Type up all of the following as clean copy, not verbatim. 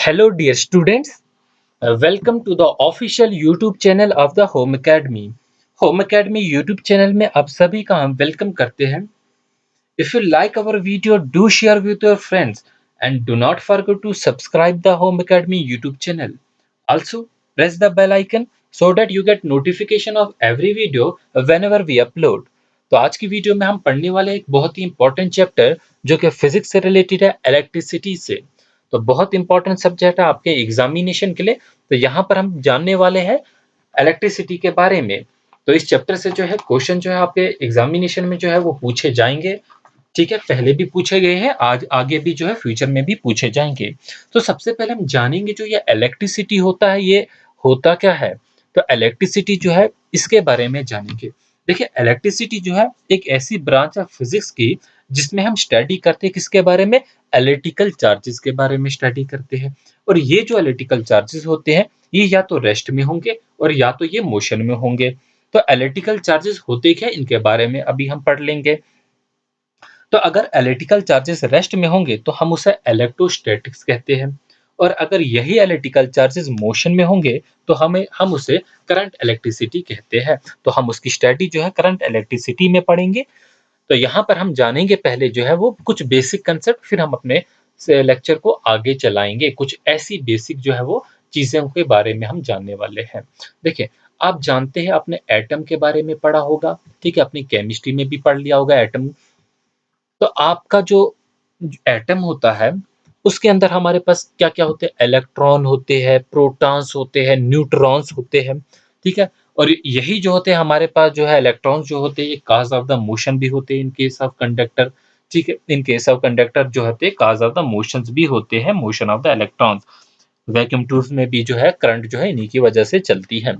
Hello, dear students. Welcome to the official YouTube channel of the Home Academy. Home Academy YouTube channel में आप सभी का हम welcome करते हैं. If you like our video, do share with your friends and do not forget to subscribe the Home Academy YouTube channel. Also, press the bell icon so that you get notification of every video whenever we upload. तो आज की video में हम पढ़ने वाले एक बहुत ही important chapter जो कि फिजिक्स से रिलेटेड है, इलेक्ट्रिसिटी से. तो बहुत इंपॉर्टेंट सब्जेक्ट है आपके एग्जामिनेशन के लिए. तो यहाँ पर हम जानने वाले हैं इलेक्ट्रिसिटी के बारे में. तो इस चैप्टर से जो है क्वेश्चन जो है आपके एग्जामिनेशन में जो है वो पूछे जाएंगे. ठीक है, पहले भी पूछे गए हैं, आज आगे भी जो है फ्यूचर में भी पूछे जाएंगे. तो सबसे पहले हम जानेंगे जो ये इलेक्ट्रिसिटी होता है ये होता क्या है. तो इलेक्ट्रिसिटी जो है इसके बारे में जानेंगे. देखिए, इलेक्ट्रिसिटी जो है एक ऐसी ब्रांच है फिजिक्स की जिसमें हम स्टडी करते हैं किसके बारे में, इलेक्ट्रिकल चार्जेस के बारे में स्टडी करते हैं. और ये जो इलेक्ट्रिकल चार्जेस होते हैं ये या तो रेस्ट में होंगे और या तो ये मोशन में होंगे. तो इलेक्ट्रिकल चार्जेस होते क्या इनके बारे में अभी हम पढ़ लेंगे. तो अगर इलेक्ट्रिकल चार्जेस रेस्ट में होंगे तो हम उसे इलेक्ट्रोस्टैटिक्स कहते हैं. और अगर यही इलेक्ट्रिकल चार्जेस मोशन में होंगे तो हम उसे करंट इलेक्ट्रिसिटी कहते हैं. तो हम उसकी स्टडी जो है करंट इलेक्ट्रिसिटी में पढ़ेंगे. तो यहाँ पर हम जानेंगे पहले जो है वो कुछ बेसिक कंसेप्ट, फिर हम अपने लेक्चर को आगे चलाएंगे. कुछ ऐसी बेसिक जो है वो चीज़ों के बारे में हम जानने वाले हैं. देखिए, आप जानते हैं आपने एटम के बारे में पढ़ा होगा. ठीक है, अपनी केमिस्ट्री में भी पढ़ लिया होगा एटम. तो आपका जो एटम होता है उसके अंदर हमारे पास क्या क्या होते हैं, इलेक्ट्रॉन होते हैं, प्रोटॉन्स होते हैं, न्यूट्रॉन्स होते हैं. ठीक है, और यही जो होते हैं हमारे पास जो है इलेक्ट्रॉन्स जो होते हैं ये काज ऑफ द मोशन भी होते हैं इन केस ऑफ कंडक्टर. ठीक है, इन केस ऑफ कंडक्टर जो होते हैं काज ऑफ द मोशंस भी होते हैं, motion of the electrons. Vacuum tubes में भी जो है करंट जो है इन्हीं की वजह से चलती है.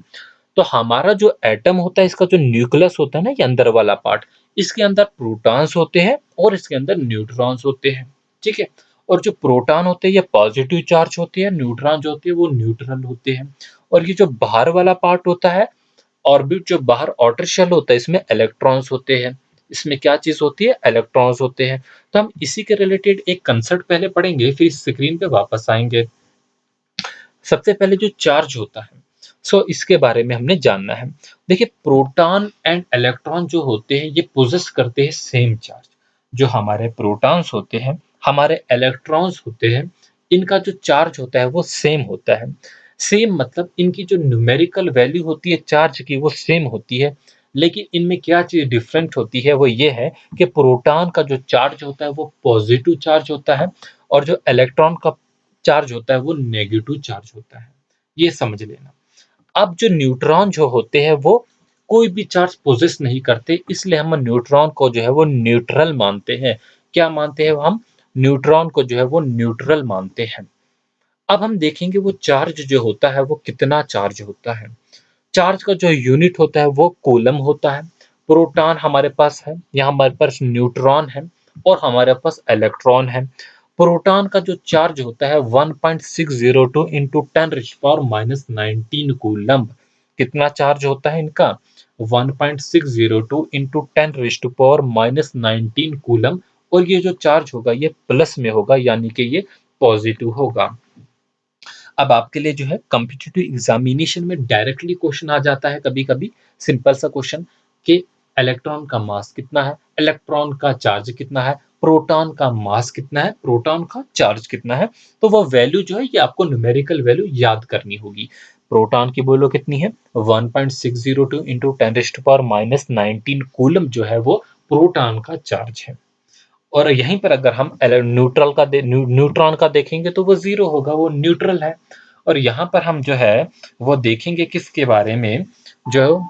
तो हमारा जो एटम होता है इसका जो न्यूक्लियस होता है ना, ये अंदर वाला पार्ट, इसके अंदर प्रोटॉन्स होते हैं और इसके अंदर न्यूट्रॉन्स होते हैं. ठीक है, और जो प्रोटॉन होते हैं ये पॉजिटिव चार्ज होते हैं, न्यूट्रॉन जो होते हैं वो न्यूट्रल होते हैं. और ये जो बाहर वाला पार्ट होता है ऑर्बिट, जो बाहर आउटर शेल होता है, इसमें इलेक्ट्रॉन्स होते हैं. इसमें क्या चीज होती है, इलेक्ट्रॉन्स होते हैं. तो हम इसी के रिलेटेड एक कंसेप्ट पहले पढ़ेंगे फिर स्क्रीन पे वापस आएंगे. सबसे पहले जो चार्ज होता है इसके बारे में हमने जानना है. देखिए, प्रोटॉन एंड इलेक्ट्रॉन जो होते हैं ये पोजेस करते हैं सेम चार्ज. जो हमारे प्रोटॉन्स होते हैं, हमारे इलेक्ट्रॉन्स होते हैं, इनका जो चार्ज होता है वो सेम होता है. सेम मतलब इनकी जो न्यूमेरिकल वैल्यू होती है चार्ज की वो सेम होती है. लेकिन इनमें क्या चीज डिफरेंट होती है वो ये है कि प्रोटॉन का जो चार्ज होता है वो पॉजिटिव चार्ज होता है और जो इलेक्ट्रॉन का चार्ज होता है वो नेगेटिव चार्ज होता है. ये समझ लेना. अब जो न्यूट्रॉन जो होते हैं वो कोई भी चार्ज पोजेस नहीं करते, इसलिए हम न्यूट्रॉन को जो है वो न्यूट्रल मानते हैं. क्या मानते हैं हम, न्यूट्रॉन को जो है वो न्यूट्रल मानते हैं. अब हम देखेंगे वो चार्ज जो होता है वो कितना चार्ज होता है. चार्ज का जो यूनिट होता है वो कूलम होता है. प्रोटॉन हमारे पास है, यहाँ हमारे पास न्यूट्रॉन है और हमारे पास इलेक्ट्रॉन है. प्रोटॉन का जो चार्ज होता है 1.602 इंटू 10⁻⁻19 कूलम. कितना चार्ज होता है इनका, 1.602 इंटू 10⁻⁻19 कूलम. और ये जो चार्ज होगा ये प्लस में होगा, यानी कि ये पॉजिटिव होगा. अब आपके लिए जो है कॉम्पिटिटिव एग्जामिनेशन में डायरेक्टली क्वेश्चन आ जाता है कभी कभी, सिंपल सा क्वेश्चन कि इलेक्ट्रॉन का मास कितना है, इलेक्ट्रॉन का चार्ज कितना है, प्रोटॉन का मास कितना है, प्रोटॉन का चार्ज कितना है. तो वो वैल्यू जो है ये आपको न्यूमेरिकल वैल्यू याद करनी होगी. प्रोटॉन की वैल्यू कितनी है, 1.602 इंटू 10⁻⁻19 कूलम जो है वो प्रोटॉन का चार्ज है. और यहीं पर अगर हम न्यूट्रॉन का देखेंगे तो वो जीरो होगा, वो न्यूट्रल है. और यहाँ पर हम जो है वो देखेंगे किसके बारे में, जो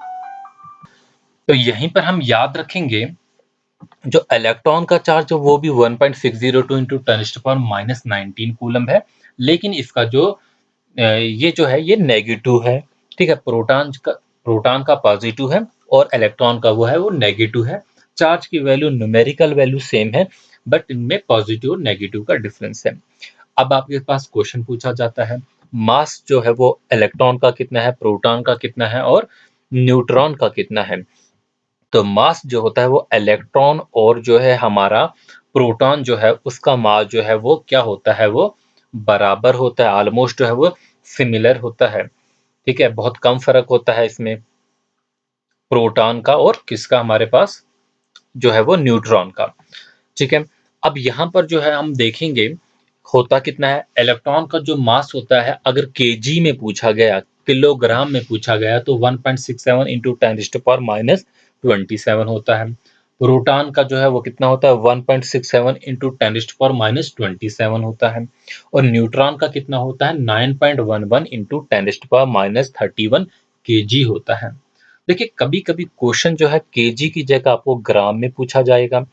तो यहीं पर हम याद रखेंगे जो इलेक्ट्रॉन का चार्ज है वो भी 1.602 इंटू 10⁻⁻19 कूलम है. लेकिन इसका जो ये जो है ये नेगेटिव है. ठीक है, प्रोटॉन का पॉजिटिव है और इलेक्ट्रॉन का वो है वो नेगेटिव है. चार्ज की वैल्यू न्यूमेरिकल वैल्यू सेम है बट इनमें पॉजिटिव और नेगेटिव का डिफरेंस है. अब आपके पास क्वेश्चन पूछा जाता है मास जो है वो इलेक्ट्रॉन का कितना है, प्रोटॉन का कितना है और न्यूट्रॉन का कितना है. तो मास जो होता है वो इलेक्ट्रॉन और जो है हमारा प्रोटॉन जो है उसका मास जो है वो क्या होता है, वो बराबर होता है, ऑलमोस्ट जो है वो सिमिलर होता है, ठीक है? बहुत कम फ़र्क होता है इसमें प्रोटॉन का और किसका, हमारे पास जो है वो न्यूट्रॉन का, ठीक है? अब यहाँ पर जो है हम देखेंगे होता कितना है, इलेक्ट्रॉन का जो मास होता है अगर केजी में पूछा गया, किलोग्राम में पूछा गया तो 1.67 इंटू 10⁻⁻27 होता है। प्रोटॉन का जो है वो कितना होता है, 1.67 इंटू 10⁻⁻27 होता है। और न्यूट्रॉन का कितना होता है, 9.11 इंटू 10⁻31 केजी होता है। देखिए कभी कभी क्वेश्चन जो है केजी की जगह आपको ग्राम में पूछा जाएगा,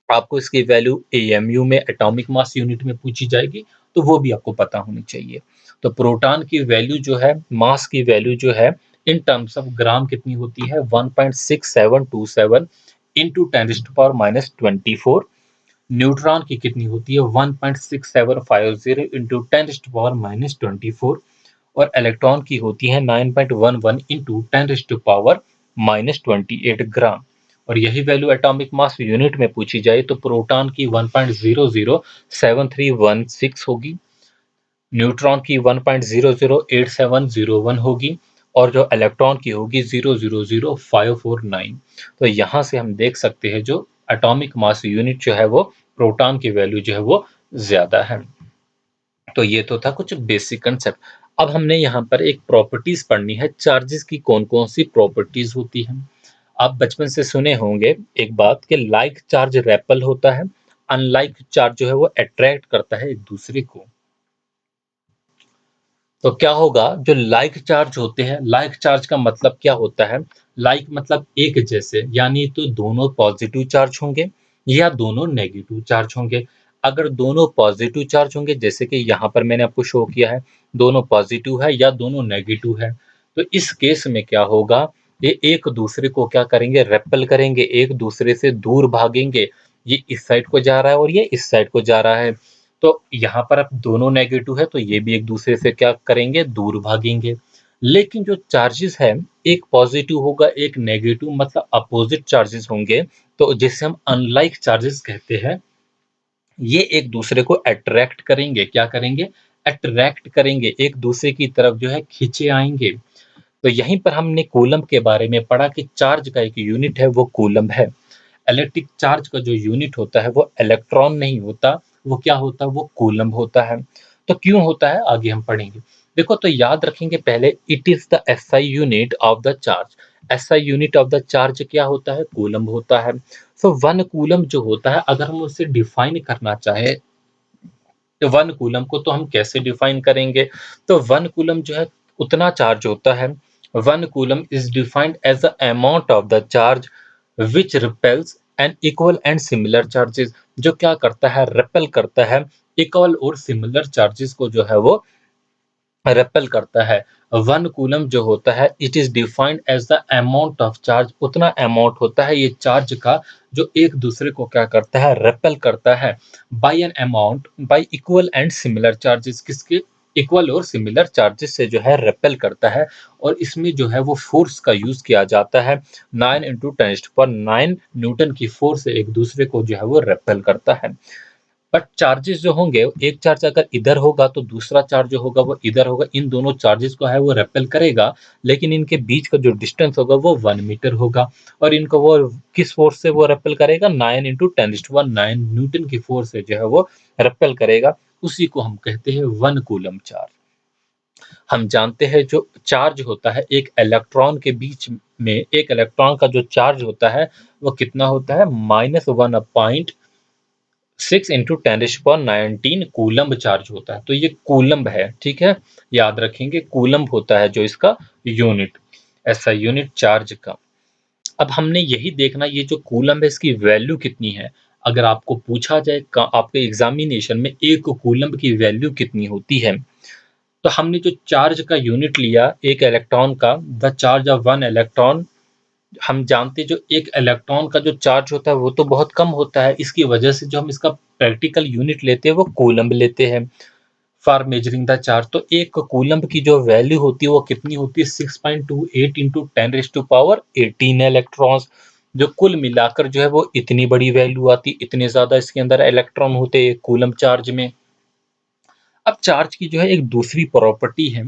आपको इसकी वैल्यू एएमयू में, एटॉमिक मास यूनिट में पूछी जाएगी, तो वो भी आपको पता होनी चाहिए। तो प्रोटॉन की वैल्यू जो है, मास की वैल्यू जो है इन टर्म्स ऑफ ग्राम कितनी होती है, 1.6727 इंटू 10⁻⁻24। न्यूट्रॉन की कितनी होती है, 1.6750 इंटू 10⁻⁻24। और इलेक्ट्रॉन की होती है 9.11 इंटू 10⁻⁻28 ग्राम। और यही वैल्यू एटॉमिक मास यूनिट में पूछी जाए तो प्रोटॉन की 1.007316 होगी, न्यूट्रॉन की 1.008701 होगी, और जो इलेक्ट्रॉन की होगी 000549। तो यहाँ से हम देख सकते हैं जो एटॉमिक मास यूनिट जो है वो प्रोटॉन की वैल्यू जो है वो ज्यादा है। तो ये तो था कुछ बेसिक कंसेप्ट। अब हमने यहाँ पर एक प्रॉपर्टीज पढ़नी है, चार्जेस की कौन कौन सी प्रॉपर्टीज होती हैं। आप बचपन से सुने होंगे एक बात कि लाइक चार्ज रेपल होता है, अनलाइक चार्ज जो है वो अट्रैक्ट करता है एक दूसरे को। तो क्या होगा, जो लाइक चार्ज होते हैं, लाइक चार्ज का मतलब क्या होता है, लाइक मतलब एक जैसे, यानी तो दोनों पॉजिटिव चार्ज होंगे या दोनों नेगेटिव चार्ज होंगे। अगर दोनों पॉजिटिव चार्ज होंगे, जैसे कि यहाँ पर मैंने आपको शो किया है, दोनों पॉजिटिव है या दोनों नेगेटिव है, तो इस केस में क्या होगा, ये एक दूसरे को क्या करेंगे, रेपल करेंगे, एक दूसरे से दूर भागेंगे। ये इस साइड को जा रहा है और ये इस साइड को जा रहा है। तो यहाँ पर अब दोनों नेगेटिव है तो ये भी एक दूसरे से क्या करेंगे, दूर भागेंगे। लेकिन जो चार्जेस है, एक पॉजिटिव होगा एक नेगेटिव, मतलब अपोजिट चार्जेस होंगे, तो जिसे हम अनलाइक चार्जेस कहते हैं, ये एक दूसरे को अट्रैक्ट करेंगे, क्या करेंगे, अट्रैक्ट करेंगे, एक दूसरे की तरफ जो है खींचे आएंगे। तो यहीं पर हमने कूलम के बारे में पढ़ा कि चार्ज का एक यूनिट है वो कूलम है। इलेक्ट्रिक चार्ज का जो यूनिट होता है वो इलेक्ट्रॉन नहीं होता, वो क्या होता है, वो कूलम होता है। तो क्यों होता है आगे हम पढ़ेंगे। देखो तो याद रखेंगे पहले, it is the SI unit of the charge. SI unit of the charge क्या होता है, कूलम होता है। सो वन कूलम जो होता है, अगर हम उसे डिफाइन करना चाहे तो वन कूलम को तो हम कैसे डिफाइन करेंगे, तो वन कूलम जो है उतना चार्ज होता है। One coulomb is defined as the amount of the charge which repels an equal and similar charges. जो क्या करता है, रिपेल करता है इक्वल और सिमिलर चार्जेस को जो है वो रेपेल करता है। वन कूलम जो होता है, it is defined as the amount of charge, उतना अमाउंट होता है ये चार्ज का जो एक दूसरे को क्या करता है, रेपेल करता है by an amount, by equal and similar charges, किसके, इक्वल और सिमिलर चार्जेस से जो है रेपेल करता है। और इसमें जो है वो फोर्स का यूज किया जाता है, 9 × 10⁹ न्यूटन की फोर्स से एक दूसरे को जो है वो रेपेल करता है। बट चार्जेस जो होंगे, एक चार्ज अगर इधर होगा तो दूसरा चार्ज जो होगा वो इधर होगा, इन दोनों चार्जेस को है वो रेपेल करेगा, लेकिन इनके बीच का जो डिस्टेंस होगा वो 1 मीटर होगा। और इनको वो किस फोर्स से वो रेपेल करेगा, 9 × 10⁹ न्यूटन की फोर्स से जो है वो रेपेल करेगा। उसी को हम कहते हैं वन कूलम चार्ज। हम जानते हैं जो चार्ज होता है एक इलेक्ट्रॉन के बीच में, एक इलेक्ट्रॉन का जो चार्ज होता है वो कितना होता है, -1/6 × 10⁻19 कूलम्ब चार्ज होता है। तो ये कूलम्ब है, ठीक है, याद रखेंगे कूलम्ब होता है जो इसका यूनिट, ऐसा यूनिट चार्ज का। अब हमने यही देखना, ये जो कूलम्ब है इसकी वैल्यू कितनी है। अगर आपको पूछा जाए आपके एग्जामिनेशन में एक कूलम्ब की वैल्यू कितनी होती है, तो हमने जो चार्ज का यूनिट लिया एक इलेक्ट्रॉन का, the charge of one electron, हम जानते हैं जो एक इलेक्ट्रॉन का जो चार्ज होता है वो तो बहुत कम होता है, इसकी वजह से जो हम इसका प्रैक्टिकल यूनिट लेते हैं वो कूलम्ब लेते हैं फॉर मेजरिंग द चार्ज। तो एक कूलम्ब की जो वैल्यू होती है वो कितनी होती है, 6.28 इंटू 10⁻18 इलेक्ट्रॉन्स। जो कुल मिलाकर जो है वो इतनी बड़ी वैल्यू आती, इतने ज्यादा इसके अंदर इलेक्ट्रॉन होते हैं कूलम्ब चार्ज में। अब चार्ज की जो है एक दूसरी प्रॉपर्टी है,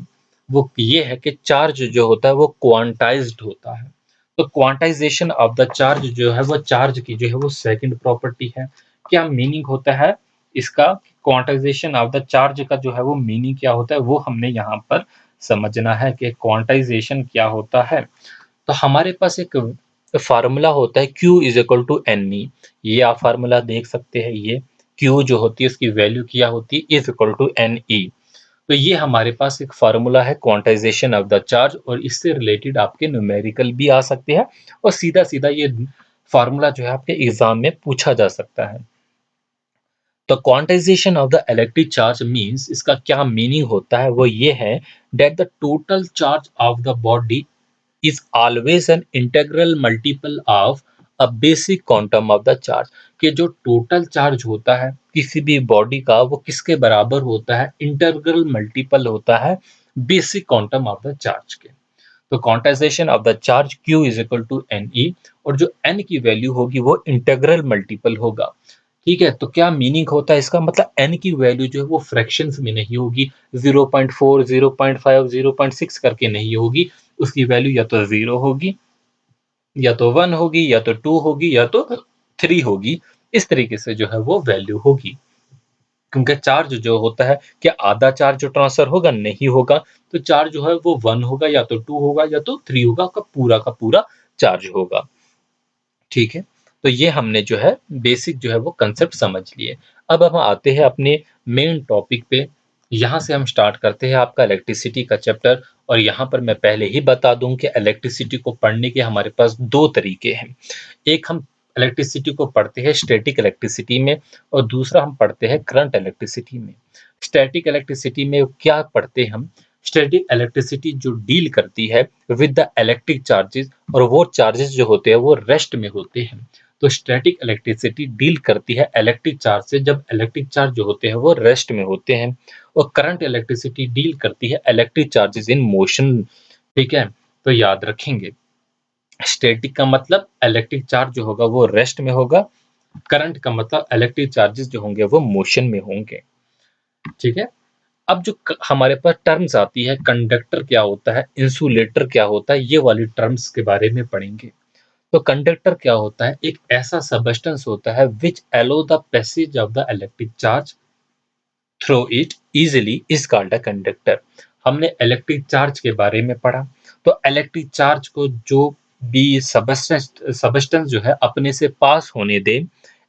वो ये है कि चार्ज जो होता है वो क्वांटाइज्ड होता है। तो क्वांटाइजेशन ऑफ द चार्ज जो है वो चार्ज की जो है वो सेकंड प्रॉपर्टी है। क्या मीनिंग होता है इसका? क्वांटाइजेशन ऑफ द चार्ज का जो है वो मीनिंग क्या होता है वो हमने यहाँ पर समझना है कि क्वांटाइजेशन क्या होता है। तो हमारे पास एक फार्मूला होता है Q is equal to n e. ये आप फार्मूला देख सकते हैं। ये Q जो होती है उसकी वैल्यू क्या होती है? Is equal to n e. तो ये हमारे पास एक फार्मूला है क्वांटाइजेशन ऑफ द चार्ज, और इससे रिलेटेड आपके न्यूमेरिकल भी आ सकते हैं, और सीधा सीधा ये फार्मूला जो है आपके एग्जाम में पूछा जा सकता है। तो quantization of the electric charge means, इसका क्या मीनिंग होता है वो ये है that the total charge of the body is always an integral multiple of a basic quantum of the charge। कि जो टोटल चार्ज होता है किसी भी बॉडी का वो किसके बराबर होता है? इंटीग्रल मल्टीपल होता है basic quantum of the charge के। तो quantization of the charge Q is equal to n e, और जो n की वैल्यू होगी वो इंटीग्रल मल्टीपल होगा। ठीक है, तो क्या मीनिंग होता है इसका? मतलब n की वैल्यू जो है वो फ्रैक्शंस में नहीं होगी, 0.4, 0.5, 0.6 करके नहीं होगी। उसकी वैल्यू या तो 0 होगी, या तो 1 होगी, या तो 2 होगी, या तो 3 होगी। इस तरीके से जो है वो वैल्यू होगी। क्योंकि चार्ज जो होता है, क्या आधा चार्ज जो ट्रांसफर होगा? नहीं होगा। तो चार्ज जो है वो 1 होगा, या तो 2 होगा, या तो 3 होगा, का पूरा चार्ज होगा। ठीक है, तो ये हमने जो है बेसिक जो है वो कंसेप्ट समझ लिए। अब हम आते हैं अपने मेन टॉपिक पे। यहाँ से हम स्टार्ट करते हैं आपका इलेक्ट्रिसिटी का चैप्टर। और यहाँ पर मैं पहले ही बता दूं कि इलेक्ट्रिसिटी को पढ़ने के हमारे पास दो तरीके हैं। एक, हम इलेक्ट्रिसिटी को पढ़ते हैं स्टैटिक इलेक्ट्रिसिटी में, और दूसरा हम पढ़ते हैं करंट इलेक्ट्रिसिटी में। स्टैटिक इलेक्ट्रिसिटी में क्या पढ़ते हैं हम? स्टैटिक इलेक्ट्रिसिटी जो डील करती है विद द इलेक्ट्रिक चार्जेस, और वो चार्जेस जो होते हैं वो रेस्ट में होते हैं। तो स्टैटिक इलेक्ट्रिसिटी डील करती है इलेक्ट्रिक चार्ज से जब इलेक्ट्रिक चार्ज जो होते हैं वो रेस्ट में होते हैं। और करंट इलेक्ट्रिसिटी डील करती है इलेक्ट्रिक चार्जेस इन मोशन। ठीक है, तो याद रखेंगे, स्टैटिक का मतलब इलेक्ट्रिक चार्ज जो होगा वो रेस्ट में होगा, करंट का मतलब इलेक्ट्रिक चार्जेस जो होंगे वो मोशन में होंगे। ठीक है, अब जो हमारे पास टर्म्स आती है, कंडक्टर क्या होता है, इंसुलेटर क्या होता है, ये वाली टर्म्स के बारे में पढ़ेंगे। तो कंडक्टर क्या होता है? एक ऐसा सबस्टेंस होता है which allow the passage of the electric charge through it easily is called a conductor. हमने इलेक्ट्रिक चार्ज के बारे में पढ़ा। तो इलेक्ट्रिक चार्ज को जो भी सबस्टेंस जो है अपने से पास होने दे,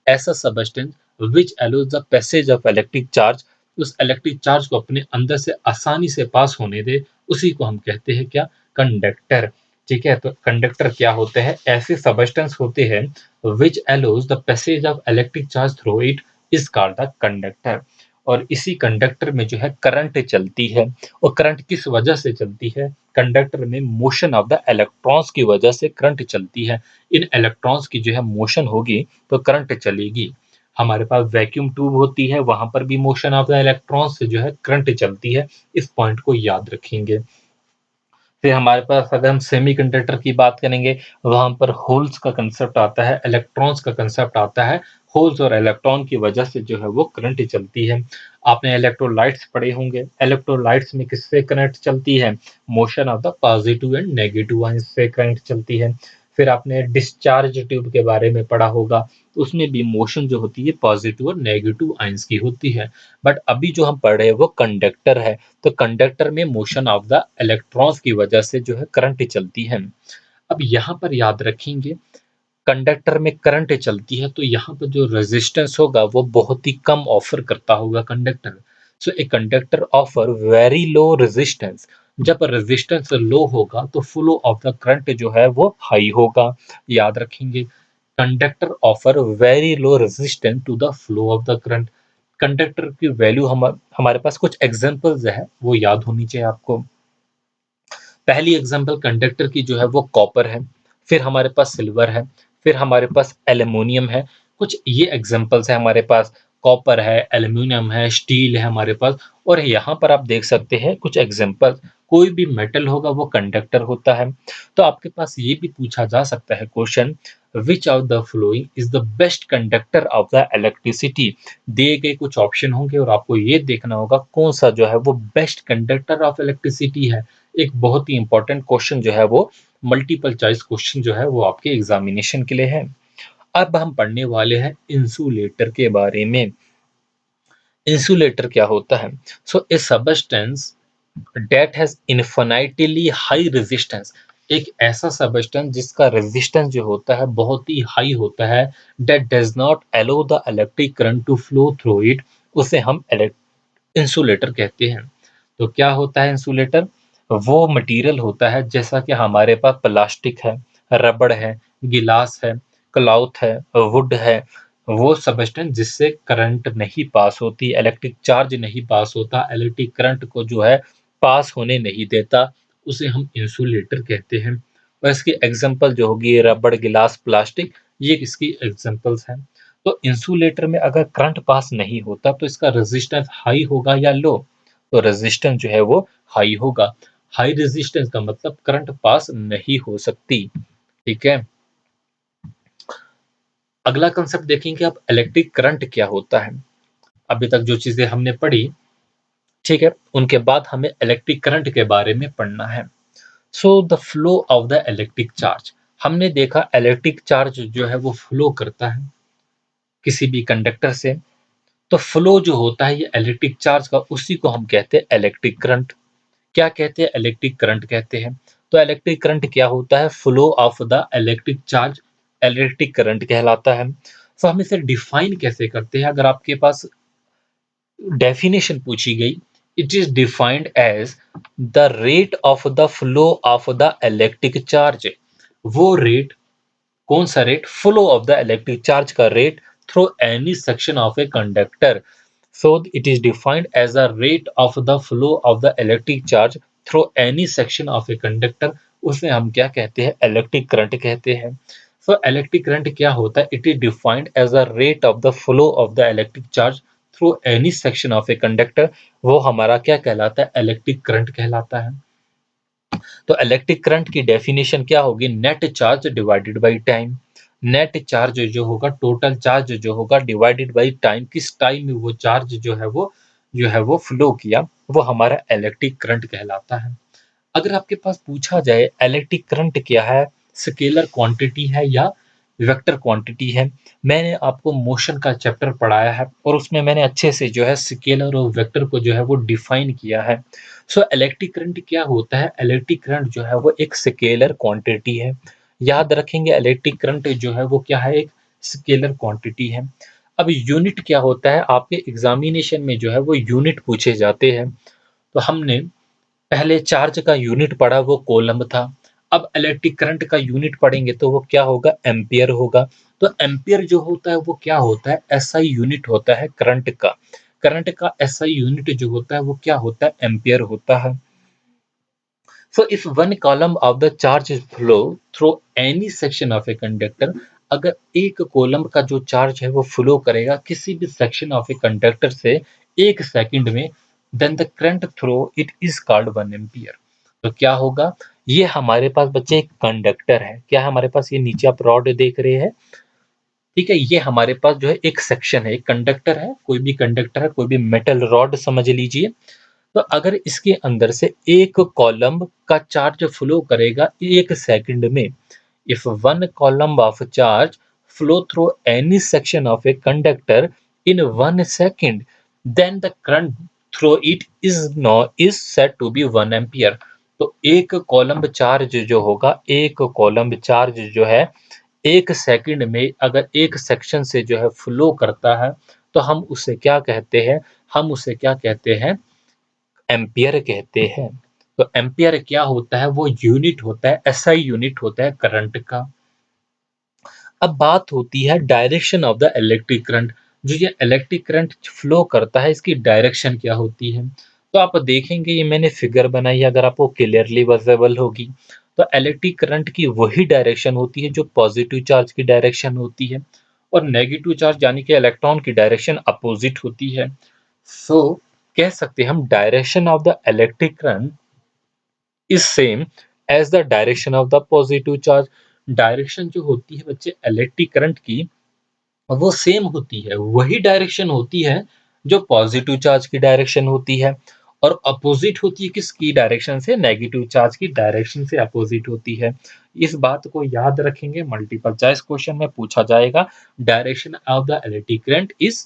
ऐसा substance which allows the passage of electric charge, उस इलेक्ट्रिक चार्ज को अपने अंदर से आसानी से पास होने दे, उसी को हम कहते हैं क्या? कंडक्टर। ठीक है, तो कंडक्टर क्या होते हैं? ऐसे सबस्टेंस होते हैं which allows the passage of electric charge through it is called the conductor. और इसी कंडक्टर में जो है करंट चलती है। और करंट किस वजह से चलती है? कंडक्टर में मोशन ऑफ द इलेक्ट्रॉन्स की वजह से करंट चलती है। इन इलेक्ट्रॉन्स की जो है मोशन होगी तो करंट चलेगी। हमारे पास वैक्यूम ट्यूब होती है, वहां पर भी मोशन ऑफ द इलेक्ट्रॉन्स से जो है करंट चलती है। इस पॉइंट को याद रखेंगे। फिर हमारे पास अगर हम सेमीकंडक्टर की बात करेंगे, वहां पर होल्स का कंसेप्ट आता है, इलेक्ट्रॉन्स का कंसेप्ट आता है। होल्स और इलेक्ट्रॉन की वजह से जो है वो करंट चलती है। आपने इलेक्ट्रोलाइट्स पढ़े होंगे। इलेक्ट्रोलाइट्स में किससे करंट चलती है? Motion of the positive and negative ions से करंट चलती है। फिर आपने डिस्चार्ज ट्यूब के बारे में पढ़ा होगा, तो उसमें भी मोशन जो होती है पॉजिटिव और नेगेटिव आयंस की होती है। बट अभी जो हम पढ़ रहे हैं वो कंडक्टर है। तो कंडक्टर में मोशन ऑफ द इलेक्ट्रॉन्स की वजह से जो है करंट चलती है। अब यहाँ पर याद रखेंगे, कंडक्टर में करंट चलती है तो यहाँ पर जो रेजिस्टेंस होगा वो बहुत ही कम ऑफर करता होगा conductor. So a conductor offer very low resistance. जब रेजिस्टेंस लो होगा तो फ्लो ऑफ द करंट जो है वो हाई होगा। याद रखेंगे, conductor offer very low resistance to the flow of the current. Conductor की वैल्यू हमारे पास कुछ एग्जांपल्स है वो याद होनी चाहिए आपको। पहली एग्जांपल कंडक्टर की जो है वो कॉपर है, फिर हमारे पास सिल्वर है, फिर हमारे पास एल्युमिनियम है। कुछ ये एग्जांपल्स है हमारे पास, कॉपर है, एल्युमिनियम है, स्टील है हमारे पास। और यहाँ पर आप देख सकते हैं कुछ एग्जांपल, कोई भी मेटल होगा वो कंडक्टर होता है। तो आपके पास ये भी पूछा जा सकता है question, which of the following is the best conductor of the electricity. दिए गए कुछ ऑप्शन होंगे और आपको ये देखना होगा कौन सा जो है वो बेस्ट कंडक्टर ऑफ इलेक्ट्रिसिटी है। एक बहुत ही इंपॉर्टेंट क्वेश्चन जो है वो मल्टीपल चॉइस क्वेश्चन जो है वो आपके एग्जामिनेशन के लिए है। अब हम पढ़ने वाले हैं इंसुलेटर के बारे में। इंसुलेटर क्या होता है? So a substance that has infinitely high resistance, एक ऐसा सबस्टेंस जिसका रेजिस्टेंस जो होता है बहुत ही हाई होता है, that does not allow the electric current to flow through it, उसे हम इंसुलेटर कहते हैं। तो क्या होता है इंसुलेटर? वो मटेरियल होता है जैसा कि हमारे पास प्लास्टिक है, रबड़ है, गिलास है, क्लॉथ है, वुड है, वो सबस्टेंस जिससे करंट नहीं पास होती, इलेक्ट्रिक चार्ज नहीं पास होता, इलेक्ट्रिक करंट को जो है पास होने नहीं देता, उसे हम इंसुलेटर कहते हैं। और इसकी एग्जांपल जो होगी रबड़, गिलास, प्लास्टिक, ये इसकी एग्जांपल्स हैं। तो इंसुलेटर में अगर करंट पास नहीं होता तो इसका रेजिस्टेंस हाई होगा या लो? तो रेजिस्टेंस जो है वो हाई होगा। हाई रेजिस्टेंस का मतलब करंट पास नहीं हो सकती। ठीक है, अगला कंसेप्ट देखेंगे आप, इलेक्ट्रिक करंट क्या होता है। अभी तक जो चीजें हमने पढ़ी, ठीक है, उनके बाद हमें इलेक्ट्रिक करंट के बारे में पढ़ना है। So the flow of the electric charge, हमने देखा इलेक्ट्रिक चार्ज जो है वो फ्लो करता है किसी भी कंडक्टर से। तो फ्लो जो होता है ये इलेक्ट्रिक चार्ज का, उसी को हम कहते हैं इलेक्ट्रिक करंट। क्या कहते हैं? इलेक्ट्रिक करंट कहते हैं। तो इलेक्ट्रिक करंट क्या होता है? Flow of the electric charge electric current कहलाता है। तो हम इसे डिफाइन कैसे करते हैं? अगर आपके पास डेफिनेशन पूछी गई, it is defined as the rate of the flow of the electric charge. वो रेट, कौन सा rate? Flow of the electric charge का rate through any section of a conductor. So it is defined as the rate of the flow of the electric charge through any section of a conductor। उसे हम क्या कहते हैं? Electric current कहते हैं। So electric current क्या होता है? It is defined as the rate of the flow of the electric charge through any section of a conductor। वो हमारा क्या कहलाता है? इलेक्ट्रिक करंट कहलाता है। तो इलेक्ट्रिक करंट की डेफिनेशन क्या होगी? Net charge divided by time. Net charge जो होगा, टोटल चार्ज जो होगा, डिवाइडेड बाई टाइम, किस टाइम में वो चार्ज जो है वो फ्लो किया, वो हमारा इलेक्ट्रिक करंट कहलाता है। अगर आपके पास पूछा जाए इलेक्ट्रिक करंट क्या है, स्केलर क्वांटिटी है या वेक्टर क्वांटिटी है, मैंने आपको मोशन का चैप्टर पढ़ाया है और उसमें मैंने अच्छे से जो है स्केलर और वेक्टर को जो है वो डिफाइन किया है। सो इलेक्ट्रिक करंट क्या होता है? इलेक्ट्रिक करंट जो है वो एक स्केलर क्वांटिटी है। याद रखेंगे, इलेक्ट्रिक करंट जो है वो क्या है? एक स्केलर क्वांटिटी है। अब यूनिट क्या होता है? आपके एग्जामिनेशन में जो है वो यूनिट पूछे जाते हैं। तो हमने पहले चार्ज का यूनिट पढ़ा, वो कूलम्ब था। अब इलेक्ट्रिक करंट का यूनिट पढ़ेंगे तो वो क्या होगा? एम्पियर होगा। तो एम्पियर जो होता है वो क्या होता है? एसआई यूनिट होता है करंट का। करंट का एसआई यूनिट जो होता है वो क्या होता है? एम्पियर होता है। So if one coulomb of the charge flow through any section of a conductor, अगर एक कॉलम का जो चार्ज है वो फ्लो करेगा किसी भी सेक्शन ऑफ ए कंडक्टर से 1 सेकंड में, then the current through it is called 1 ampere. तो क्या होगा? ये हमारे पास बच्चे एक कंडक्टर है। क्या है हमारे पास? ये नीचे आप रॉड देख रहे हैं, ठीक है, ये हमारे पास जो है एक सेक्शन है, एक कंडक्टर है, कोई भी कंडक्टर है, कोई भी मेटल रॉड समझ लीजिए। तो अगर इसके अंदर से एक कॉलम का चार्ज फ्लो करेगा 1 सेकंड में, if one coulomb of charge flow through any section of a conductor in 1 second, then the current through it is said to be 1 ampere. तो एक कॉलम चार्ज जो होगा, एक कॉलम चार्ज जो है 1 second में अगर एक सेक्शन से जो है फ्लो करता है, तो हम उसे क्या कहते हैं? हम उसे क्या कहते हैं? एम्पियर कहते हैं। तो एम्पियर क्या होता है? वो यूनिट होता है, एसआई यूनिट होता है करंट का। अब बात होती है direction of the electric current. जो ये इलेक्ट्रिक करंट फ्लो करता है, इसकी डायरेक्शन क्या होती है? तो आप देखेंगे, ये मैंने फिगर बनाई है, अगर आपको क्लियरली विजिबल होगी। तो इलेक्ट्रिक करंट की वही डायरेक्शन होती है जो पॉजिटिव चार्ज की डायरेक्शन होती है, और नेगेटिव चार्ज यानी कि इलेक्ट्रॉन की डायरेक्शन अपोजिट होती है। सो कह सकते हैं हम direction of the electric current is same as the direction of the positive charge. Direction जो होती है बच्चे इलेक्ट्रिक करंट की, वो सेम होती है, वही डायरेक्शन होती है जो पॉजिटिव चार्ज की डायरेक्शन होती है, और अपोजिट होती है किसकी डायरेक्शन से, नेगेटिव चार्ज की डायरेक्शन से अपोजिट होती है। इस बात को याद रखेंगे, मल्टीपल चॉइस क्वेश्चन में पूछा जाएगा। Direction of the electric current is,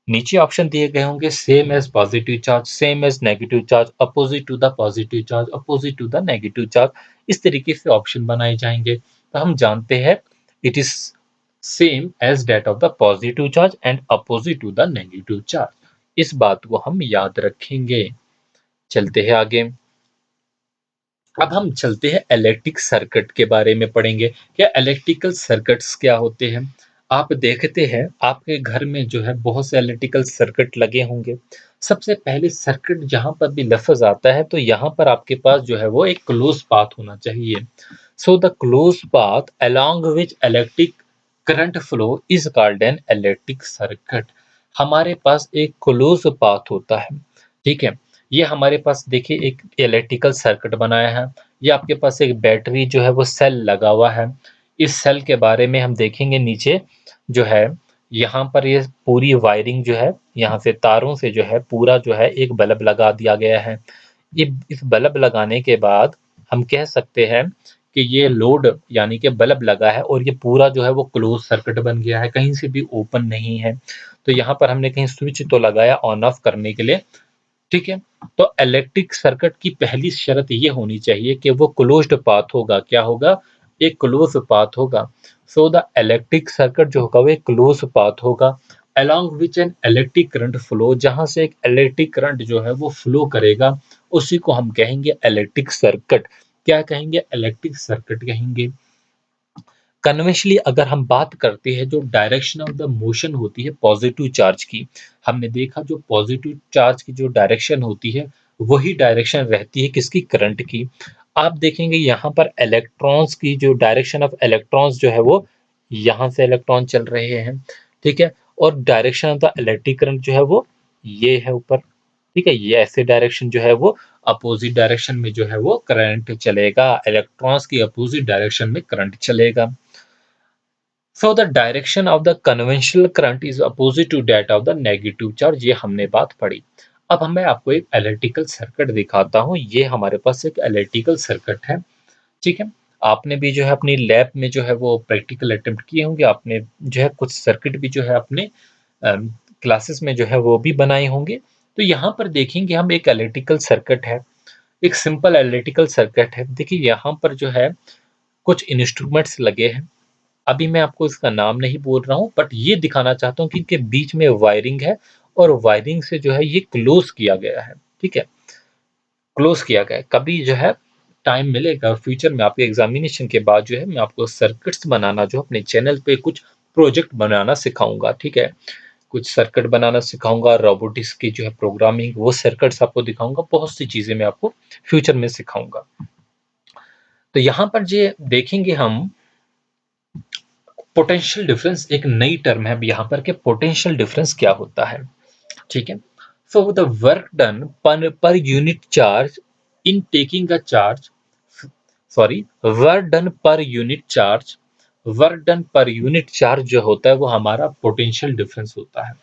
नीचे ऑप्शन दिए गए होंगे, same as positive charge, same as negative charge, opposite to the positive charge, opposite to the negative charge. इस तरीके से ऑप्शन बनाए जाएंगे। तो हम जानते हैं it is same as that of the positive charge and opposite to the negative charge. इस बात को हम याद रखेंगे। चलते हैं आगे। अब हम चलते हैं इलेक्ट्रिक सर्किट के बारे में पढ़ेंगे। क्या इलेक्ट्रिकल सर्किट्स क्या होते हैं। आप देखते हैं आपके घर में जो है बहुत से इलेक्ट्रिकल सर्किट लगे होंगे। सबसे पहले सर्किट जहां पर भी लफ्ज आता है तो यहाँ पर आपके पास जो है वो एक क्लोज पाथ होना चाहिए। So the close path along which electric current flow is called an electric circuit. हमारे पास एक क्लोज पाथ होता है, ठीक है। ये हमारे पास देखिए एक इलेक्ट्रिकल सर्किट बनाया है। ये आपके पास एक बैटरी जो है वो सेल लगा हुआ है। इस सेल के बारे में हम देखेंगे नीचे जो है, यहाँ पर ये पूरी वायरिंग जो है, यहाँ से तारों से जो है पूरा जो है एक बल्ब लगा दिया गया है। ये इस बल्ब लगाने के बाद हम कह सकते हैं कि ये लोड यानी कि बल्ब लगा है और ये पूरा जो है वो क्लोज सर्किट बन गया है, कहीं से भी ओपन नहीं है। तो यहाँ पर हमने कहीं स्विच तो लगाया ऑन ऑफ करने के लिए, ठीक है। तो इलेक्ट्रिक सर्किट की पहली शर्त ये होनी चाहिए कि वो क्लोज्ड पाथ होगा। क्या होगा, एक क्लोज पाथ होगा। सो द इलेक्ट्रिक सर्किट जो होगा वो एक क्लोज पाथ होगा along which an electric current flow, जहां से एक इलेक्ट्रिक करंट जो है वो फ्लो करेगा, उसी को हम कहेंगे इलेक्ट्रिक सर्किट। क्या कहेंगे, इलेक्ट्रिक सर्किट कहेंगे। कन्वेंशनली अगर हम बात करते हैं जो डायरेक्शन ऑफ द मोशन होती है पॉजिटिव चार्ज की, हमने देखा जो पॉजिटिव चार्ज की जो डायरेक्शन होती है वही डायरेक्शन रहती है किसकी, करंट की। आप देखेंगे यहाँ पर इलेक्ट्रॉन्स की जो डायरेक्शन ऑफ इलेक्ट्रॉन्स जो है वो यहाँ से इलेक्ट्रॉन चल रहे हैं, ठीक है। और direction of the electric current जो है वो ये है ऊपर, ठीक है। ये ऐसे डायरेक्शन जो है वो अपोजिट डायरेक्शन में जो है वो करंट चलेगा, इलेक्ट्रॉन्स की अपोजिट डायरेक्शन में करंट चलेगा। So the direction of the conventional current is opposite to that of the negative charge, ये हमने बात पढ़ी। अब मैं आपको एक इलेक्ट्रिकल सर्किट दिखाता हूँ। ये हमारे पास एक इलेक्ट्रिकल सर्किट है, ठीक है। आपने भी जो है अपनी लैब में जो है वो प्रैक्टिकल अटेम्प्ट किए होंगे। आपने जो है कुछ सर्किट भी जो है अपने क्लासेस में जो है वो भी बनाए होंगे। तो यहाँ पर देखेंगे हम एक इलेक्ट्रिकल सर्किट है, एक सिंपल इलेक्ट्रिकल सर्किट है। देखिए यहाँ पर जो है कुछ इंस्ट्रूमेंट्स लगे हैं। अभी मैं आपको इसका नाम नहीं बोल रहा हूँ, बट ये दिखाना चाहता हूँ कि इनके बीच में वायरिंग है और वायरिंग से जो है ये क्लोज किया गया है, ठीक है। क्लोज किया गया है। कभी जो है टाइम मिलेगा फ्यूचर में आपके एग्जामिनेशन के बाद जो है मैं आपको सर्किट्स बनाना जो अपने चैनल पे कुछ प्रोजेक्ट बनाना सिखाऊंगा, ठीक है। कुछ सर्किट बनाना सिखाऊंगा, रोबोटिक्स की जो है प्रोग्रामिंग, वो सर्किट्स आपको दिखाऊंगा, बहुत सी चीजें मैं आपको फ्यूचर में सिखाऊंगा। तो यहाँ पर जो देखेंगे हम पोटेंशियल डिफरेंस, एक नई टर्म है यहाँ पर कि पोटेंशियल डिफरेंस क्या होता है, ठीक है। So the work done per unit charge in taking a charge, sorry, work done per unit charge, work done per unit charge जो होता है वो हमारा पोटेंशियल डिफरेंस होता है।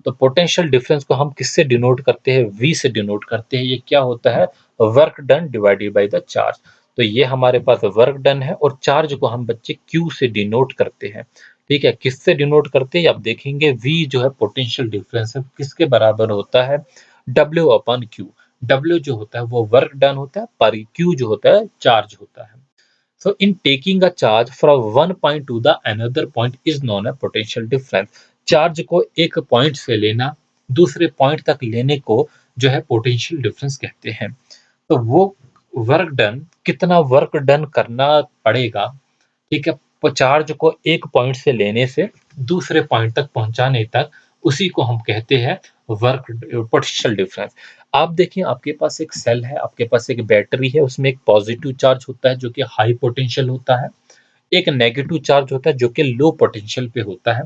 तो पोटेंशियल डिफरेंस को हम किससे डिनोट करते हैं, वी से डिनोट करते हैं। ये क्या होता है, work done divided by the charge. तो ये हमारे पास वर्क डन है और चार्ज को हम बच्चे क्यू से डिनोट करते हैं, ठीक है। किससे डिनोट करते हैं आप देखेंगे, वी जो है पोटेंशियल डिफरेंस है किसके बराबर होता है, डब्ल्यू अपॉन क्यू। डब्ल्यू जो होता है वो वर्क डन होता है, पर क्यू जो होता है चार्ज होता है। So in taking a charge from one point to the another point is known as potential difference। Charge को एक पॉइंट से लेना दूसरे पॉइंट तक लेने को जो है पोटेंशियल डिफरेंस कहते हैं। तो वो वर्क डन, कितना वर्क डन करना पड़ेगा, ठीक है, चार्ज को एक पॉइंट से लेने से दूसरे पॉइंट तक पहुंचाने तक, उसी को हम कहते हैं वर्क पोटेंशियल डिफरेंस। आप देखिए आपके पास एक सेल है, आपके पास एक बैटरी है, उसमें एक पॉजिटिव चार्ज होता है जो कि हाई पोटेंशियल होता है, एक नेगेटिव चार्ज होता है जो कि लो पोटेंशियल पे होता है।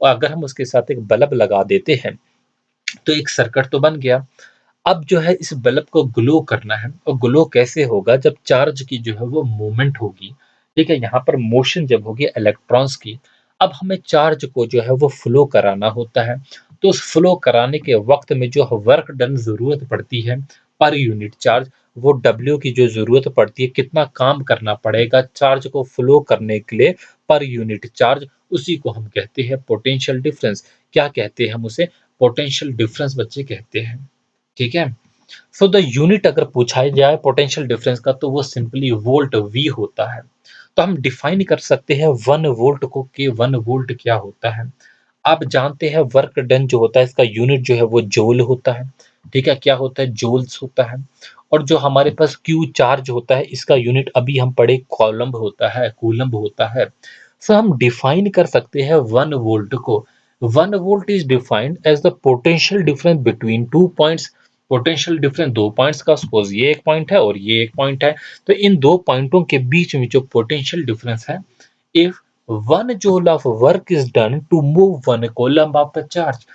और अगर हम उसके साथ एक बल्ब लगा देते हैं तो एक सर्किट तो बन गया। अब जो है इस बल्ब को ग्लो करना है, और ग्लो कैसे होगा, जब चार्ज की जो है वो मूवमेंट होगी, ठीक है, यहाँ पर मोशन जब होगी इलेक्ट्रॉन्स की। अब हमें चार्ज को जो है वो फ्लो कराना होता है। तो उस फ्लो कराने के वक्त में जो वर्क डन जरूरत पड़ती है पर यूनिट चार्ज, वो डब्ल्यू की जो जरूरत पड़ती है, कितना काम करना पड़ेगा चार्ज को फ्लो करने के लिए पर यूनिट चार्ज, उसी को हम कहते हैं पोटेंशियल डिफरेंस। क्या कहते हैं हम उसे? पोटेंशियल डिफरेंस बच्चे कहते हैं। ठीक है। सो द यूनिट अगर पूछा जाए पोटेंशियल डिफरेंस का, तो वो सिंपली वोल्ट वी होता है। तो हम डिफाइन कर सकते हैं 1 वोल्ट को, कि 1 वोल्ट क्या होता है। आप जानते हैं वर्क डन जो होता है इसका यूनिट जो है वो जूल होता है। ठीक है, क्या होता है? जूल्स होता है। और जो हमारे पास क्यू चार्ज होता है इसका यूनिट अभी हम पढ़े कॉलम्ब होता है, कूलम्ब होता है। सो हम डिफाइन कर सकते हैं 1 वोल्ट को। 1 volt is defined as the potential difference between 2 points. Potential difference 2 points का, सपोज ये एक पॉइंट है और ये एक पॉइंट है, तो इन 2 पॉइंटों के बीच में जो पोटेंशियल डिफरेंस है, if 1 joule of work is done to move 1 coulomb of the charge,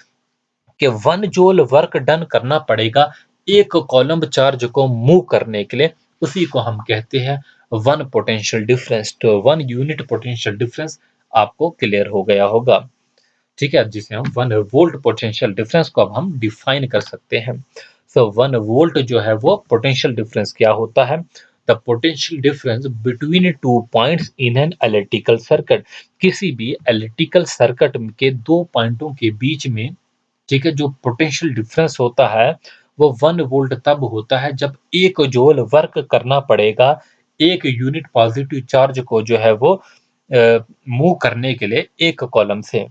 कि 1 जूल वर्क डन करना पड़ेगा एक कॉलम चार्ज को मूव करने के लिए, उसी को हम कहते हैं 1 पोटेंशियल डिफरेंस। तो 1 यूनिट पोटेंशियल डिफरेंस आपको क्लियर हो गया होगा। ठीक है, जिसे हम 1 वोल्ट पोटेंशियल डिफरेंस को अब हम डिफाइन कर सकते हैं। सो 1 वोल्ट जो है वो पोटेंशियल डिफरेंस क्या होता है? The potential difference between 2 points in an electrical circuit. किसी भी इलेक्ट्रिकल सर्किट के 2 पॉइंटों के बीच में, ठीक है, जो पोटेंशियल डिफरेंस होता है वो 1 वोल्ट तब होता है जब 1 जूल वर्क करना पड़ेगा एक यूनिट पॉजिटिव चार्ज को जो है वो मूव करने के लिए एक कॉलम से।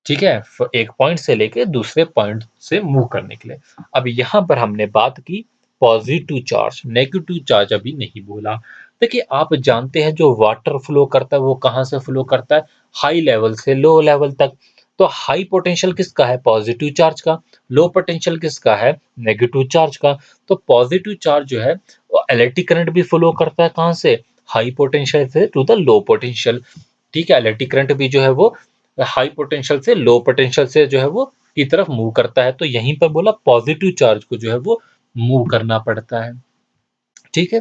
ठीक है, एक पॉइंट से लेके दूसरे पॉइंट से मूव करने के लिए। अब यहाँ पर हमने बात की पॉजिटिव चार्ज, नेगेटिव चार्ज अभी नहीं बोला। देखिए, आप जानते हैं जो वाटर फ्लो करता है वो कहाँ से फ्लो करता है? हाई लेवल से लो लेवल तक। तो हाई पोटेंशियल किसका है? पॉजिटिव चार्ज का। लो पोटेंशियल किसका है? नेगेटिव चार्ज का। तो पॉजिटिव चार्ज जो है वो इलेक्ट्रिक करंट भी फ्लो करता है कहाँ से? हाई पोटेंशियल से टू द लो पोटेंशियल। ठीक है, इलेक्ट्रिक करंट भी जो है वो हाई पोटेंशियल से लो पोटेंशियल से जो है वो की तरफ मूव करता है। तो यहीं पर बोला पॉजिटिव चार्ज को जो है वो मूव करना पड़ता है। ठीक है,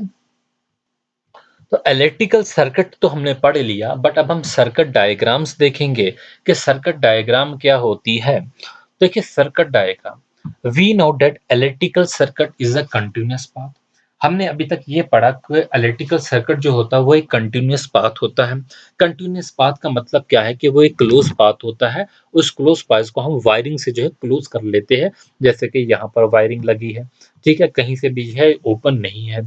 तो इलेक्ट्रिकल सर्किट तो हमने पढ़ लिया, बट अब हम सर्किट डायग्राम्स देखेंगे कि सर्किट डायग्राम क्या होती है। देखिए, circuit diagram, we know that electrical circuit is a continuous path. हमने अभी तक ये पढ़ा कि इलेक्ट्रिकल सर्किट जो होता है वो एक कंटिन्यूअस पाथ होता है। कंटिन्यूअस पाथ का मतलब क्या है? कि वो एक क्लोज पाथ होता है। उस क्लोज पाथ को हम वायरिंग से जो है क्लोज कर लेते हैं, जैसे कि यहाँ पर वायरिंग लगी है। ठीक है, कहीं से भी है ओपन नहीं है।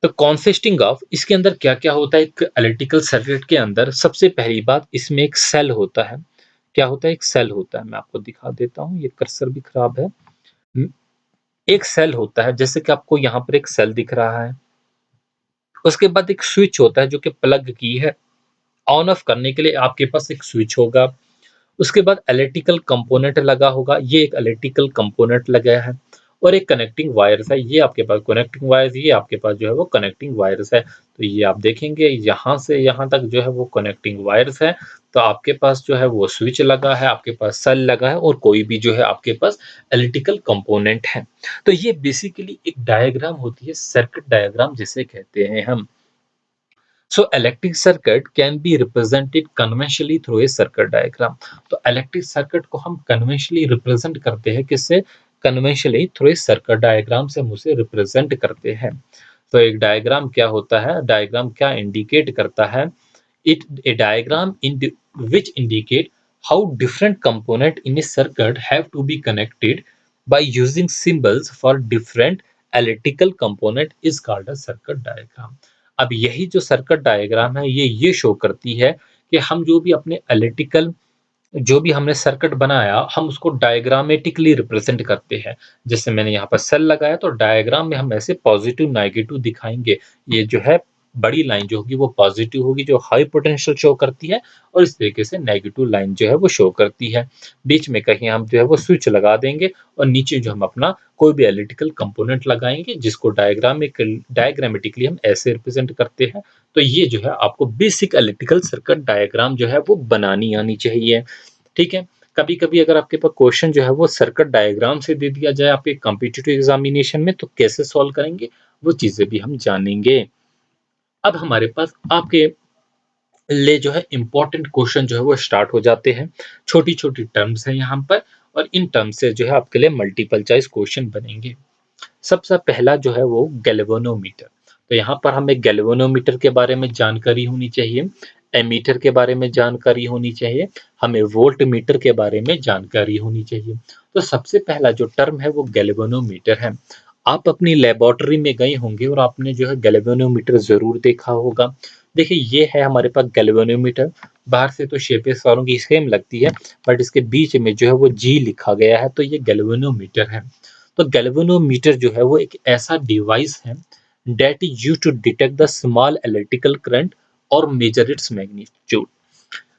तो कॉन्सिस्टिंग ऑफ, इसके अंदर क्या क्या होता है? एक इलेक्ट्रिकल सर्किट के अंदर सबसे पहली बात, इसमें एक सेल होता है। क्या होता है? एक सेल होता है। मैं आपको दिखा देता हूँ, ये कर्सर भी खराब है। एक सेल होता है, जैसे कि आपको यहाँ पर एक सेल दिख रहा है। उसके बाद एक स्विच होता है जो कि प्लग की है। ऑन ऑफ करने के लिए आपके पास एक स्विच होगा। उसके बाद इलेक्ट्रिकल कंपोनेंट लगा होगा, ये एक इलेक्ट्रिकल कंपोनेंट लगा है। और एक कनेक्टिंग वायर्स है, ये आपके पास कनेक्टिंग वायर्स, ये आपके पास जो है वो कनेक्टिंग वायर्स है। तो ये आप देखेंगे यहाँ से यहाँ तक जो है वो कनेक्टिंग वायर्स है। तो आपके पास जो है वो स्विच लगा है, आपके पास सेल लगा है, और कोई भी जो है आपके पास इलेक्ट्रिकल कंपोनेंट है। तो ये बेसिकली एक डायग्राम होती है, सर्किट डायग्राम जिसे कहते हैं हम। So electric circuit can be represented conventionally through a circuit diagram. तो electric circuit को हम conventionally represent करते हैं किससे? Conventionally through a circuit diagram से हम उसे represent करते हैं। तो एक डायग्राम क्या होता है? डायग्राम क्या इंडिकेट करता है? It a diagram which indicate how different component in a circuit have to be connected by using symbols for different electrical component is called a circuit diagram. अब यही जो सर्किट डायग्राम है ये show करती है कि हम जो भी अपने इलेक्ट्रिकल, जो भी हमने सर्किट बनाया, हम उसको डायग्रामेटिकली रिप्रेजेंट करते हैं। जैसे मैंने यहाँ पर सेल लगाया, तो डायग्राम में हम ऐसे पॉजिटिव नेगेटिव दिखाएंगे। ये जो है बड़ी लाइन जो होगी वो पॉजिटिव होगी, जो हाई पोटेंशियल शो करती है, और इस तरीके से नेगेटिव लाइन जो है वो शो करती है। बीच में कहीं हम जो है वो स्विच लगा देंगे, और नीचे जो हम अपना कोई भी इलेक्ट्रिकल कंपोनेंट लगाएंगे, जिसको डायग्रामेटिकली हम ऐसे रिप्रेजेंट करते हैं। तो ये जो है आपको बेसिक इलेक्ट्रिकल सर्किट डायग्राम जो है वो बनानी आनी चाहिए। ठीक है, कभी-कभी अगर आपके पास क्वेश्चन जो है वो सर्किट डायग्राम से दे दिया जाए आपके कॉम्पिटिटिव एग्जामिनेशन में, तो कैसे सॉल्व करेंगे वो चीज़ें भी हम जानेंगे। अब हमारे पास आपके लिए जो है इम्पोर्टेंट क्वेश्चन जो है वो स्टार्ट हो जाते हैं। छोटी-छोटी टर्म्स हैं यहाँ पर और इन टर्म्स से जो है आपके लिए मल्टीपल चॉइस क्वेश्चन बनेंगे। सबसे पहला जो है वो गैल्वेनोमीटर। तो यहाँ पर हमें गैल्वेनोमीटर के बारे में जानकारी होनी चाहिए, एमीटर के बारे में जानकारी होनी चाहिए, हमें वोल्टमीटर के बारे में जानकारी होनी चाहिए। तो सबसे पहला जो टर्म है वो गैल्वेनोमीटर है। आप अपनी लेबोरेटरी में गए होंगे और आपने जो है गैल्वेनोमीटर ज़रूर देखा होगा। देखिए ये है हमारे पास गैल्वेनोमीटर। बाहर से तो शेपेस वालों की सेम लगती है, बट इसके बीच में जो है वो जी लिखा गया है, तो ये गैल्वेनोमीटर है। तो गैल्वेनोमीटर जो है वो एक ऐसा डिवाइस है that is used to detect the small electrical current और मेजर इट्स मैग्नीट्यूड।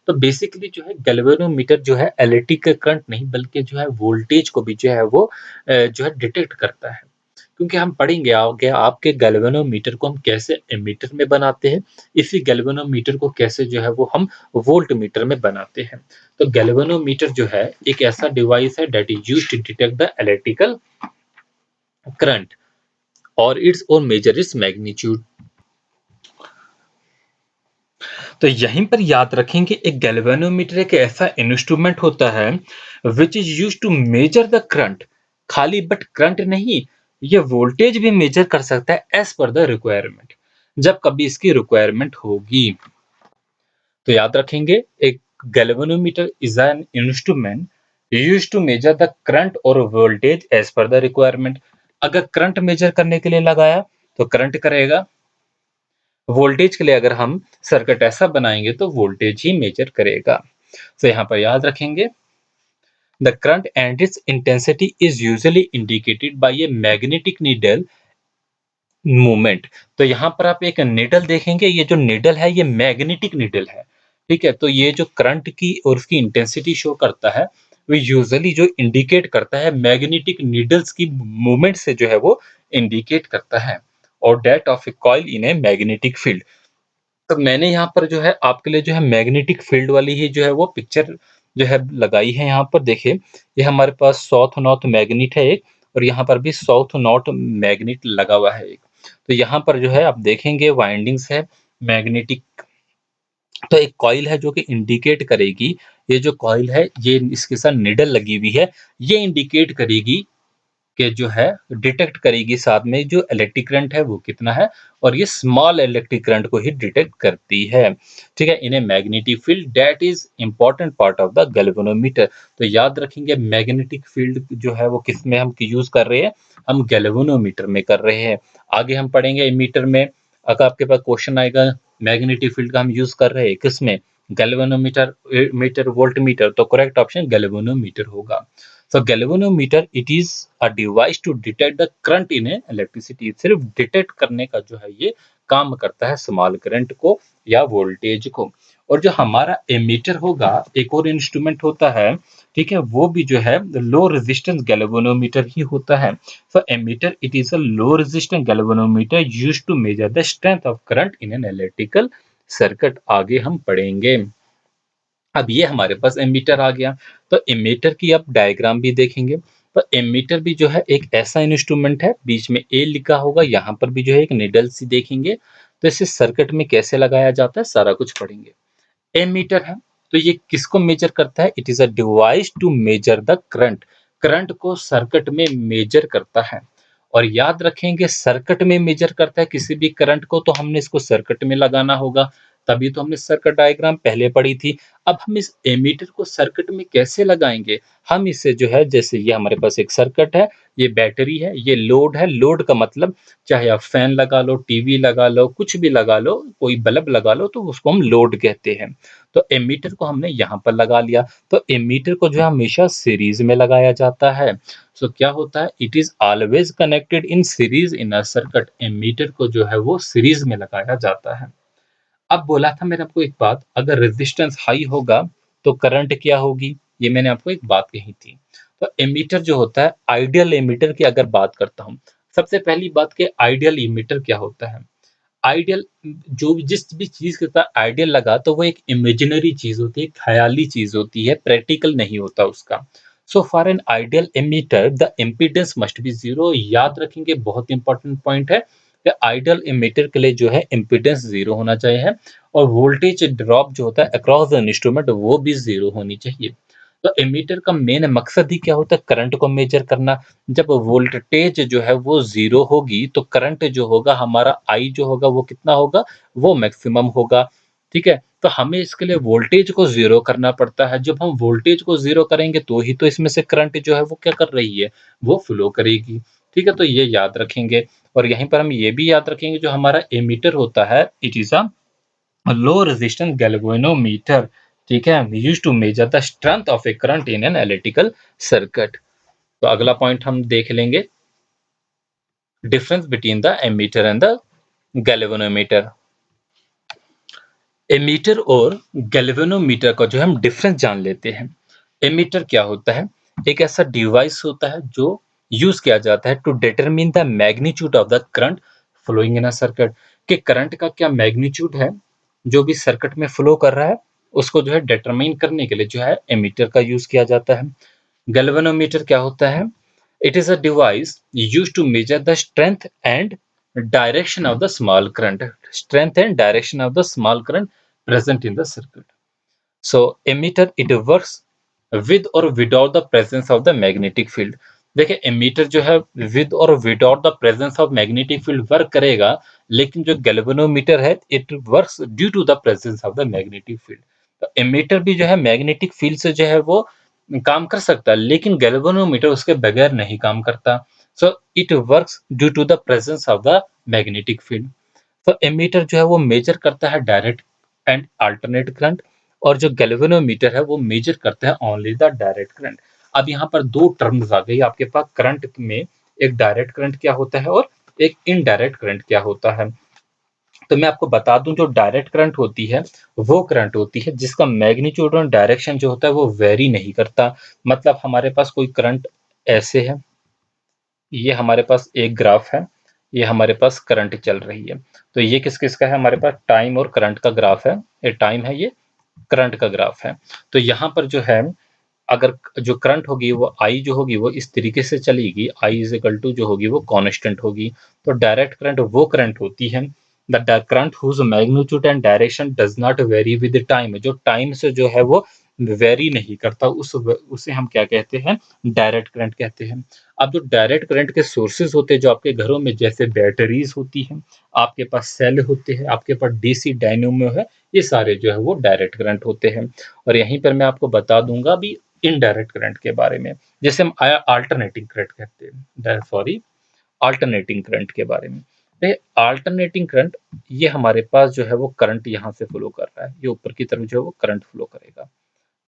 तो बेसिकली जो है गैल्वेनोमीटर जो है इलेक्ट्रिकल करंट नहीं बल्कि जो है वोल्टेज को भी जो है वो जो है डिटेक्ट करता है। क्योंकि हम पढ़ेंगे आगे आपके गैल्वेनोमीटर को हम कैसे एमीटर में बनाते हैं, इसी गैल्वेनोमीटर को कैसे जो है वो हम वोल्ट मीटर में बनाते हैं। तो गैल्वेनोमीटर जो है एक ऐसा डिवाइस है that is used to detect the electrical current और इट्स और मेजर इट्स मैग्नीट्यूड। तो यहीं पर याद रखेंगे एक गैल्वेनोमीटर एक ऐसा इंस्ट्रूमेंट होता है which is used to measure the current. खाली बट करंट नहीं, ये वोल्टेज भी मेजर कर सकता है एज पर द रिक्वायरमेंट, जब कभी इसकी रिक्वायरमेंट होगी। तो याद रखेंगे एक galvanometer is an instrument used to measure the current और voltage as per the requirement. अगर करंट मेजर करने के लिए लगाया तो करंट करेगा, वोल्टेज के लिए अगर हम सर्किट ऐसा बनाएंगे तो वोल्टेज ही मेजर करेगा। तो यहाँ पर याद रखेंगे the current and it's intensity is usually indicated by a magnetic needle movement. तो यहाँ पर आप एक निडल देखेंगे, ये जो निडल है ये मैग्नेटिक निडल है। ठीक है, तो ये जो करंट की और उसकी इंटेंसिटी शो करता है वो यूजुअली जो इंडिकेट करता है मैग्नेटिक नीडल्स की मूवमेंट से जो है वो इंडिकेट करता है, और that of a coil in a magnetic field. तो मैंने यहाँ पर जो है आपके लिए जो है मैग्नेटिक फील्ड वाली ही जो है वो पिक्चर जो है लगाई है। यहाँ पर देखिए ये हमारे पास साउथ नॉर्थ मैग्नेट है एक, और यहाँ पर भी साउथ नॉर्थ मैग्नेट लगा हुआ है एक। तो यहाँ पर जो है आप देखेंगे वाइंडिंग्स है मैग्नेटिक। तो एक कॉइल है जो कि इंडिकेट करेगी, ये जो कॉइल है ये इसके साथ निडल लगी हुई है, ये इंडिकेट करेगी के जो है डिटेक्ट करेगी साथ में जो इलेक्ट्रिक करंट है वो कितना है, और ये स्मॉल इलेक्ट्रिक करंट को ही डिटेक्ट करती है। ठीक है, in a magnetic field that is important part of the galvanometer. तो याद रखेंगे मैग्नेटिक फील्ड जो है वो किस में हम यूज कर रहे हैं, हम गैल्वेनोमीटर में कर रहे हैं। आगे हम पढ़ेंगे मीटर में, अगर आपके पास क्वेश्चन आएगा मैग्नेटिक फील्ड का हम यूज कर रहे हैं किसमें, गैल्वेनोमीटर मीटर वोल्ट मीटर, तो करेक्ट ऑप्शन गैल्वेनोमीटर होगा। So galvanometer it is a device to detect the current in a electricity। सिर्फ डिटेक्ट करने का जो है ये काम करता है स्मॉल करंट को या वोल्टेज को। और जो हमारा एमीटर होगा एक और इंस्ट्रूमेंट होता है, ठीक है, वो भी जो है लो रेजिस्टेंस गैल्वेनोमीटर ही होता है। So ammeter it is a low resistance galvanometer used to measure the strength of current in an electrical circuit. आगे हम पढ़ेंगे। अब ये हमारे पास एमीटर आ गया, तो एमीटर की आप डायग्राम भी देखेंगे। तो एमीटर भी जो है एक ऐसा इंस्ट्रूमेंट है, बीच में ए लिखा होगा, यहाँ पर भी जो है एक निडल सी देखेंगे। तो इसे सर्किट में कैसे लगाया जाता है सारा कुछ पढ़ेंगे। एमीटर है तो ये किसको मेजर करता है, it is a device to measure the current. Current को सर्किट में मेजर करता है। और याद रखेंगे सर्किट में मेजर करता है किसी भी करंट को, तो हमने इसको सर्किट में लगाना होगा, तभी तो हमने सर्किट डायग्राम पहले पढ़ी थी। अब हम इस एमीटर को सर्किट में कैसे लगाएंगे, हम इसे जो है जैसे ये हमारे पास एक सर्किट है, ये बैटरी है, ये लोड है। लोड का मतलब चाहे आप फैन लगा लो, टीवी लगा लो, कुछ भी लगा लो, कोई बल्ब लगा लो, तो उसको हम लोड कहते हैं। तो एमीटर को हमने यहाँ पर लगा लिया। तो एमीटर को जो है हमेशा सीरीज में लगाया जाता है। सो क्या होता है, it is always connected in series in a circuit. Ammeter को जो है वो सीरीज में लगाया जाता है। अब बोला था मैंने आपको एक बात, अगर रेजिस्टेंस हाई होगा तो करंट क्या होगी, ये मैंने आपको एक बात कही थी। तो एमीटर जो होता है, आइडियल एमीटर की अगर बात करता हूँ, सबसे पहली बात कि आइडियल एमीटर क्या होता है। आइडियल जो भी जिस भी चीज़ के साथ आइडियल लगा तो वो एक इमेजिनरी चीज़ होती है, ख़याली चीज़ होती है, प्रैक्टिकल नहीं होता उसका। So for an ideal emitter the impedance must be zero. याद रखेंगे, बहुत इंपॉर्टेंट पॉइंट है कि आइडियल एमिटर के लिए जो है इम्पीडेंस ज़ीरो होना चाहिए और वोल्टेज ड्रॉप जो होता है अक्रॉस द इंस्ट्रूमेंट वो भी ज़ीरो होनी चाहिए। तो एमीटर का मेन मकसद ही क्या होता है? करंट को मेजर करना। जब वोल्टेज जो है वो ज़ीरो होगी तो करंट जो होगा हमारा I जो होगा वो कितना होगा? वो मैक्सिमम होगा, ठीक है? तो हमें इसके लिए वोल्टेज को ज़ीरो करना पड़ता है। जब हम वोल्टेज को ज़ीरो करेंगे तो ही तो इसमें से करंट जो है वो क्या कर रही है? वो फ्लो करेगी, ठीक है? तो ये याद रखेंगे और यहीं पर हम ये भी याद रखेंगे जो हमारा एमीटर होता है, it is a low resistance galvanometer, ठीक है? Used to measure the strength of a current in an electrical circuit. तो अगला पॉइंट हम देख लेंगे, difference between the ammeter and the galvanometer. Ammeter और गैल्वेनोमीटर का जो है हम डिफरेंस जान लेते हैं। एमीटर क्या होता है? एक ऐसा डिवाइस होता है जो यूज किया जाता है to determine the magnitude of the current flowing in a circuit, कि करंट का क्या मैग्नीट्यूड है जो भी सर्किट में फ्लो कर रहा है, उसको जो है डिटरमाइन करने के लिए जो है एमीटर का यूज किया जाता है। गैल्वेनोमीटर क्या होता है? It is a device used to measure the strength and direction of the small current, strength and direction of the small current present in the circuit. So emitter it works with or without the presence of the magnetic field. देखिए ammeter जो है with और without the presence of magnetic field work करेगा, लेकिन जो galvanometer है it works due to the presence of the magnetic field. तो ammeter भी जो है मैग्नेटिक फील्ड से जो है वो काम कर सकता है, लेकिन गैल्वेनोमीटर उसके बगैर नहीं काम करता। So it works due to the presence of the magnetic field. तो एमीटर जो है वो मेजर करता है डायरेक्ट एंड अल्टरनेट करंट, और जो गैल्वेनोमीटर है वो मेजर करता है ओनली द डायरेक्ट करंट। अब यहाँ पर दो टर्म्स आ गई आपके पास करंट में, एक डायरेक्ट करंट क्या होता है और एक इनडायरेक्ट करंट क्या होता है। तो मैं आपको बता दूं, जो डायरेक्ट करंट होती है वो करंट होती है जिसका मैग्नीट्यूड और डायरेक्शन जो होता है वो वेरी नहीं करता। मतलब हमारे पास कोई करंट ऐसे है, ये हमारे पास एक ग्राफ है, ये हमारे पास करंट चल रही है। तो ये किस किस का है? हमारे पास टाइम और करंट का ग्राफ है। ये टाइम है, ये करंट का ग्राफ है। तो यहाँ पर जो है अगर जो करंट होगी वो आई जो होगी वो इस तरीके से चलेगी, आई इज इक्वल टू जो होगी वो कांस्टेंट होगी। तो डायरेक्ट करंट वो करंट होती है the current whose magnitude and direction does not vary with time, जो टाइम से जो है वो वेरी नहीं करता, उसे हम क्या कहते हैं? डायरेक्ट करंट कहते हैं। अब जो डायरेक्ट करंट के सोर्सेज होते हैं जो आपके घरों में, जैसे बैटरीज होती हैं, आपके पास सेल होते हैं, आपके पास डीसी डायनेमो है, ये सारे जो है वो डायरेक्ट करंट होते हैं। और यहीं पर मैं आपको बता दूंगा भी इनडायरेक्ट करंट के बारे में, जैसे हम अल्टरनेटिंग करंट कहते हैं, सॉरी अल्टरनेटिंग करंट के बारे में। अल्टरनेटिंग करंट, ये हमारे पास जो है वो करंट यहाँ से फ्लो कर रहा है, ये ऊपर की तरफ जो है वो करंट फ्लो करेगा,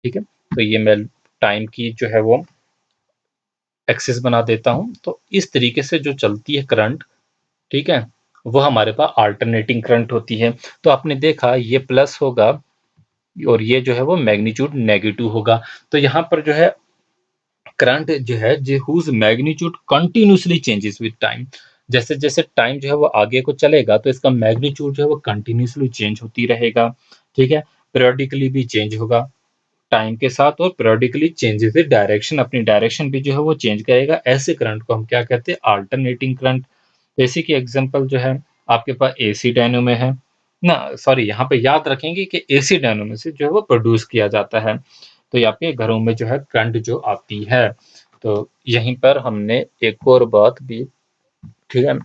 ठीक है? तो ये मैं टाइम की जो है वो एक्सिस बना देता हूँ। तो इस तरीके से जो चलती है करंट, ठीक है, वो हमारे पास अल्टरनेटिंग करंट होती है। तो आपने देखा ये प्लस होगा और ये जो है वो मैग्नीट्यूड नेगेटिव होगा। तो यहाँ पर जो है करंट जो है जो whose magnitude continuously changes with time, जैसे जैसे टाइम जो है वो आगे को चलेगा तो इसका मैग्नीट्यूड जो है वो कंटिन्यूसली चेंज होती रहेगा, ठीक है? पीरियोडिकली भी चेंज होगा टाइम के साथ, और पीरियोडिकली चेंजेस द डायरेक्शन, अपनी डायरेक्शन भी जो है वो चेंज करेगा। ऐसे करंट को हम क्या कहते हैं? Alternating current. एसी की एग्जांपल जो है आपके पास एसी डायनो में है ना, सॉरी यहाँ पे याद रखेंगे कि एसी डायनो में से जो है वो प्रोड्यूस किया जाता है। तो ये आपके घरों में जो है करंट जो आती है। तो यहीं पर हमने एक और बात भी, ठीक है,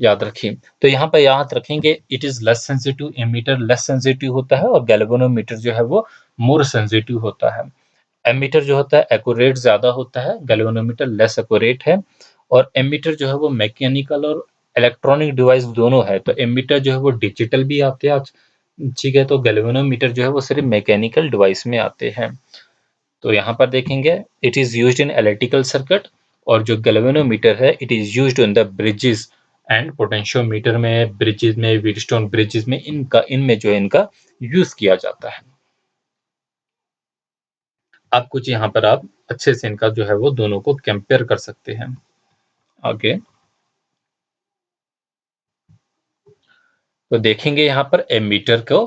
याद रखी। तो यहाँ पे याद रखेंगे it is less sensitive, ammeter less sensitive होता है और गैल्वेनोमीटर जो है वो मोर सेंसिटिव होता है। एमीटर जो होता है एक्यूरेट ज्यादा होता है, गैल्वेनोमीटर लेस एक्यूरेट है। और एमीटर जो है वो मैकेनिकल और इलेक्ट्रॉनिक डिवाइस दोनों है। तो एमीटर जो है वो डिजिटल भी आते हैं आज, ठीक है, तो गैल्वेनोमीटर जो है वो सिर्फ मैकेनिकल डिवाइस में आते हैं। तो यहाँ पर देखेंगे it is used in electrical circuit, और जो गैल्वेनोमीटर है it is used in the bridges and potentiometer में, ब्रिजेस में, व्हीटस्टोन ब्रिजेस में, इनमें जो है इनका यूज किया जाता है। आप कुछ यहाँ पर आप अच्छे से इनका जो है वो दोनों को कंपेयर कर सकते हैं आगे। तो देखेंगे यहाँ पर एमीटर को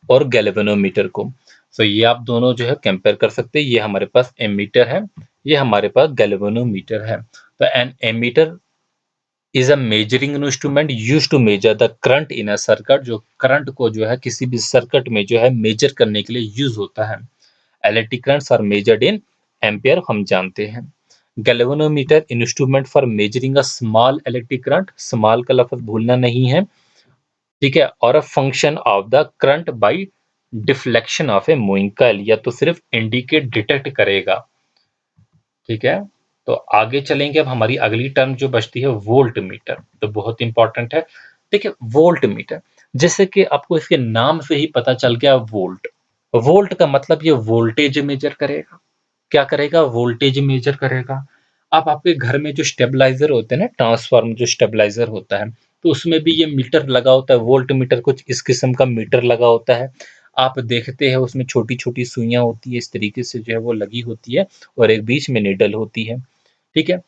और गैल्वेनोमीटर को। सो ये आप दोनों जो है कंपेयर कर सकते हैं। ये हमारे पास एमीटर है, ये हमारे पास गैल्वेनोमीटर है। तो an ammeter is a measuring instrument use to measure the current in a circuit, जो करंट को जो है किसी भी सर्किट में जो है मेजर करने के लिए यूज होता है। Electric currents are measured in ampere, हम जानते हैं। Galvanometer instrument for measuring a small electric current, small का लफ्ज भूलना नहीं है, ठीक है। और a function of the current by deflection of a moving coil, या तो सिर्फ इंडिकेट डिटेक्ट करेगा, ठीक है। तो आगे चलेंगे, अब हमारी अगली टर्म जो बचती है वोल्ट मीटर, तो बहुत इंपॉर्टेंट है। देखिए वोल्ट मीटर, जैसे कि आपको इसके नाम से ही पता चल गया, वोल्ट, वोल्ट का मतलब ये वोल्टेज मेजर करेगा। क्या करेगा? वोल्टेज मेजर करेगा। अब आपके घर में जो स्टेबलाइजर होते हैं ना, ट्रांसफार्मर जो स्टेबलाइजर होता है, तो उसमें भी ये मीटर लगा होता है, वोल्ट मीटर कुछ इस किस्म का मीटर लगा होता है। आप देखते हैं उसमें छोटी-छोटी सुइयाँ होती है, इस तरीके से जो है वो लगी होती है, और एक बीच में नीडल होती है, ठीक है।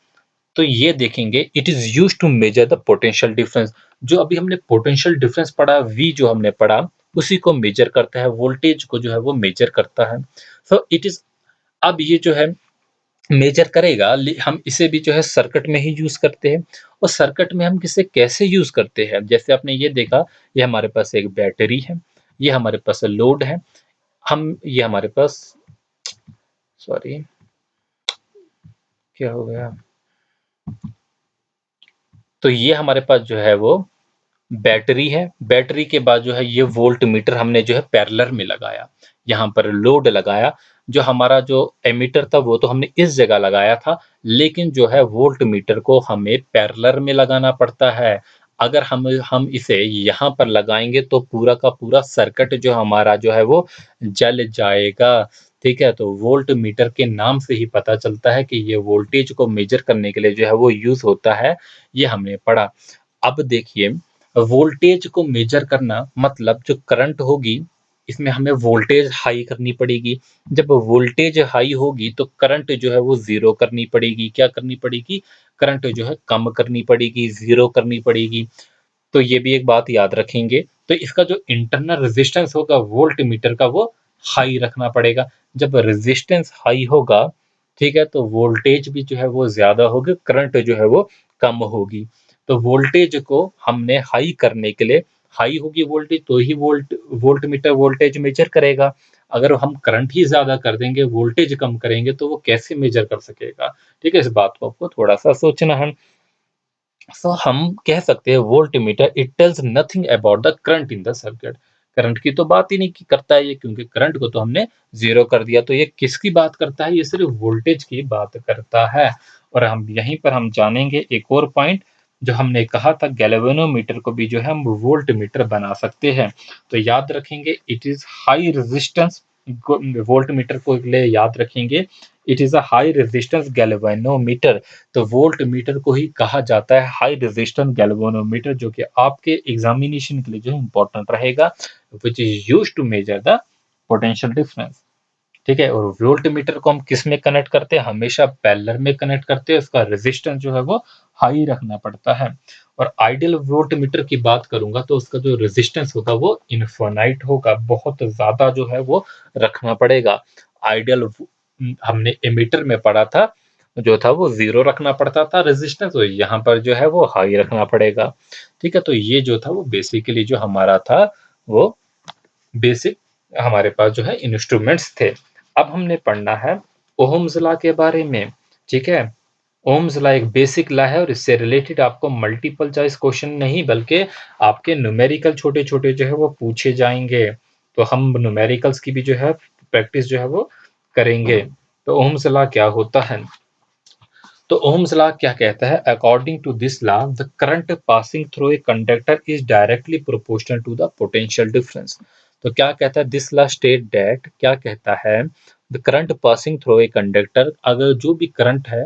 तो ये देखेंगे, it is used to measure the potential difference. जो अभी हमने पोटेंशियल डिफरेंस पढ़ा, V जो हमने पढ़ा, उसी को मेजर करता है, वोल्टेज को जो है वो मेजर करता है। सो इट इज़, अब ये जो है मेजर करेगा, हम इसे भी जो है सर्किट में ही यूज करते हैं। और सर्किट में हम किसे कैसे यूज करते हैं, जैसे आपने ये देखा, ये हमारे पास एक बैटरी है, ये हमारे पास लोड है, हम ये हमारे पास, सॉरी क्या हो गया, तो ये हमारे पास जो है वो बैटरी है। बैटरी के बाद जो है ये वोल्ट मीटर हमने जो है पैरेलल में लगाया, यहाँ पर लोड लगाया। जो हमारा जो एमीटर था वो तो हमने इस जगह लगाया था, लेकिन जो है वोल्ट मीटर को हमें पैरेलल में लगाना पड़ता है। अगर हम इसे यहाँ पर लगाएंगे तो पूरा का पूरा सर्किट जो हमारा जो है वो जल जाएगा, ठीक है। तो वोल्ट मीटर के नाम से ही पता चलता है कि ये वोल्टेज को मेजर करने के लिए जो है वो यूज होता है, ये हमने पढ़ा। अब देखिए, वोल्टेज को मेजर करना मतलब जो करंट होगी, इसमें हमें वोल्टेज हाई करनी पड़ेगी। जब वोल्टेज हाई होगी तो करंट जो है वो ज़ीरो करनी पड़ेगी। क्या करनी पड़ेगी? करंट जो है कम करनी पड़ेगी, ज़ीरो करनी पड़ेगी। तो ये भी एक बात याद रखेंगे। तो इसका जो इंटरनल रेजिस्टेंस होगा वोल्ट मीटर का, वो हाई रखना पड़ेगा। जब रेजिस्टेंस हाई होगा, ठीक है, तो वोल्टेज भी जो है वो ज़्यादा होगी, करंट जो है वो कम होगी। तो वोल्टेज को हमने हाई करने के लिए, हाई होगी वोल्टेज तो ही वोल्ट मीटर वोल्टेज मेजर करेगा। अगर हम करंट ही ज़्यादा कर देंगे, वोल्टेज कम करेंगे, तो वो कैसे मेजर कर सकेगा? ठीक है, इस बात को आपको थोड़ा-सा सोचना है। सो हम कह सकते हैं volt meter it tells nothing about the current in the circuit. Current की तो बात ही नहीं करता है ये, क्योंकि करंट को तो हमने जीरो कर दिया। तो ये किसकी बात करता है? ये सिर्फ वोल्टेज की बात करता है। और हम यहीं पर हम जानेंगे एक और पॉइंट, जो हमने कहा था गैल्वेनोमीटर को भी जो है हम वोल्ट मीटर बना सकते हैं। तो याद रखेंगे, it is high resistance, volt meter को लिए याद रखेंगे, it is a high resistance galvanometer. तो वोल्ट मीटर को ही कहा जाता है हाई रेजिस्टेंस गैल्वेनोमीटर, जो कि आपके एग्जामिनेशन के लिए जो है इंपॉर्टेंट रहेगा, which is use to measure the potential difference, ठीक है। और वोल्ट मीटर को हम किस में कनेक्ट करते हैं? हमेशा पैरेलल में कनेक्ट करते हैं, उसका रेजिस्टेंस जो है वो हाई रखना पड़ता है। और आइडियल वोल्ट मीटर की बात करूंगा तो उसका जो रेजिस्टेंस होगा वो इनफाइनाइट होगा, बहुत ज्यादा जो है वो रखना पड़ेगा। आइडियल, हमने एमीटर में पढ़ा था, जो था वो जीरो रखना पड़ता था रेजिस्टेंस, तो यहाँ पर जो है वो हाई रखना पड़ेगा, ठीक है। तो ये जो था वो बेसिकली जो हमारा था वो बेसिक हमारे पास जो है इंस्ट्रूमेंट्स थे। अब हमने पढ़ना है ओहम्स लॉ के बारे में, ठीक है। ओहम्स लॉ एक बेसिक लॉ है, और इससे रिलेटेड आपको मल्टीपल चॉइस क्वेश्चन नहीं बल्कि आपके न्यूमेरिकल छोटे-छोटे जो है वो पूछे जाएंगे। तो हम न्यूमेरिकल्स की भी जो है प्रैक्टिस जो है वो करेंगे। तो ओहम्स लॉ क्या होता है? तो ओहम्स लॉ क्या कहता है? According to this law the current passing through a conductor is directly proportional to the potential difference. तो क्या कहता है? दिस लॉ स्टेट दैट, क्या कहता है, the current passing through a conductor, अगर जो भी करंट है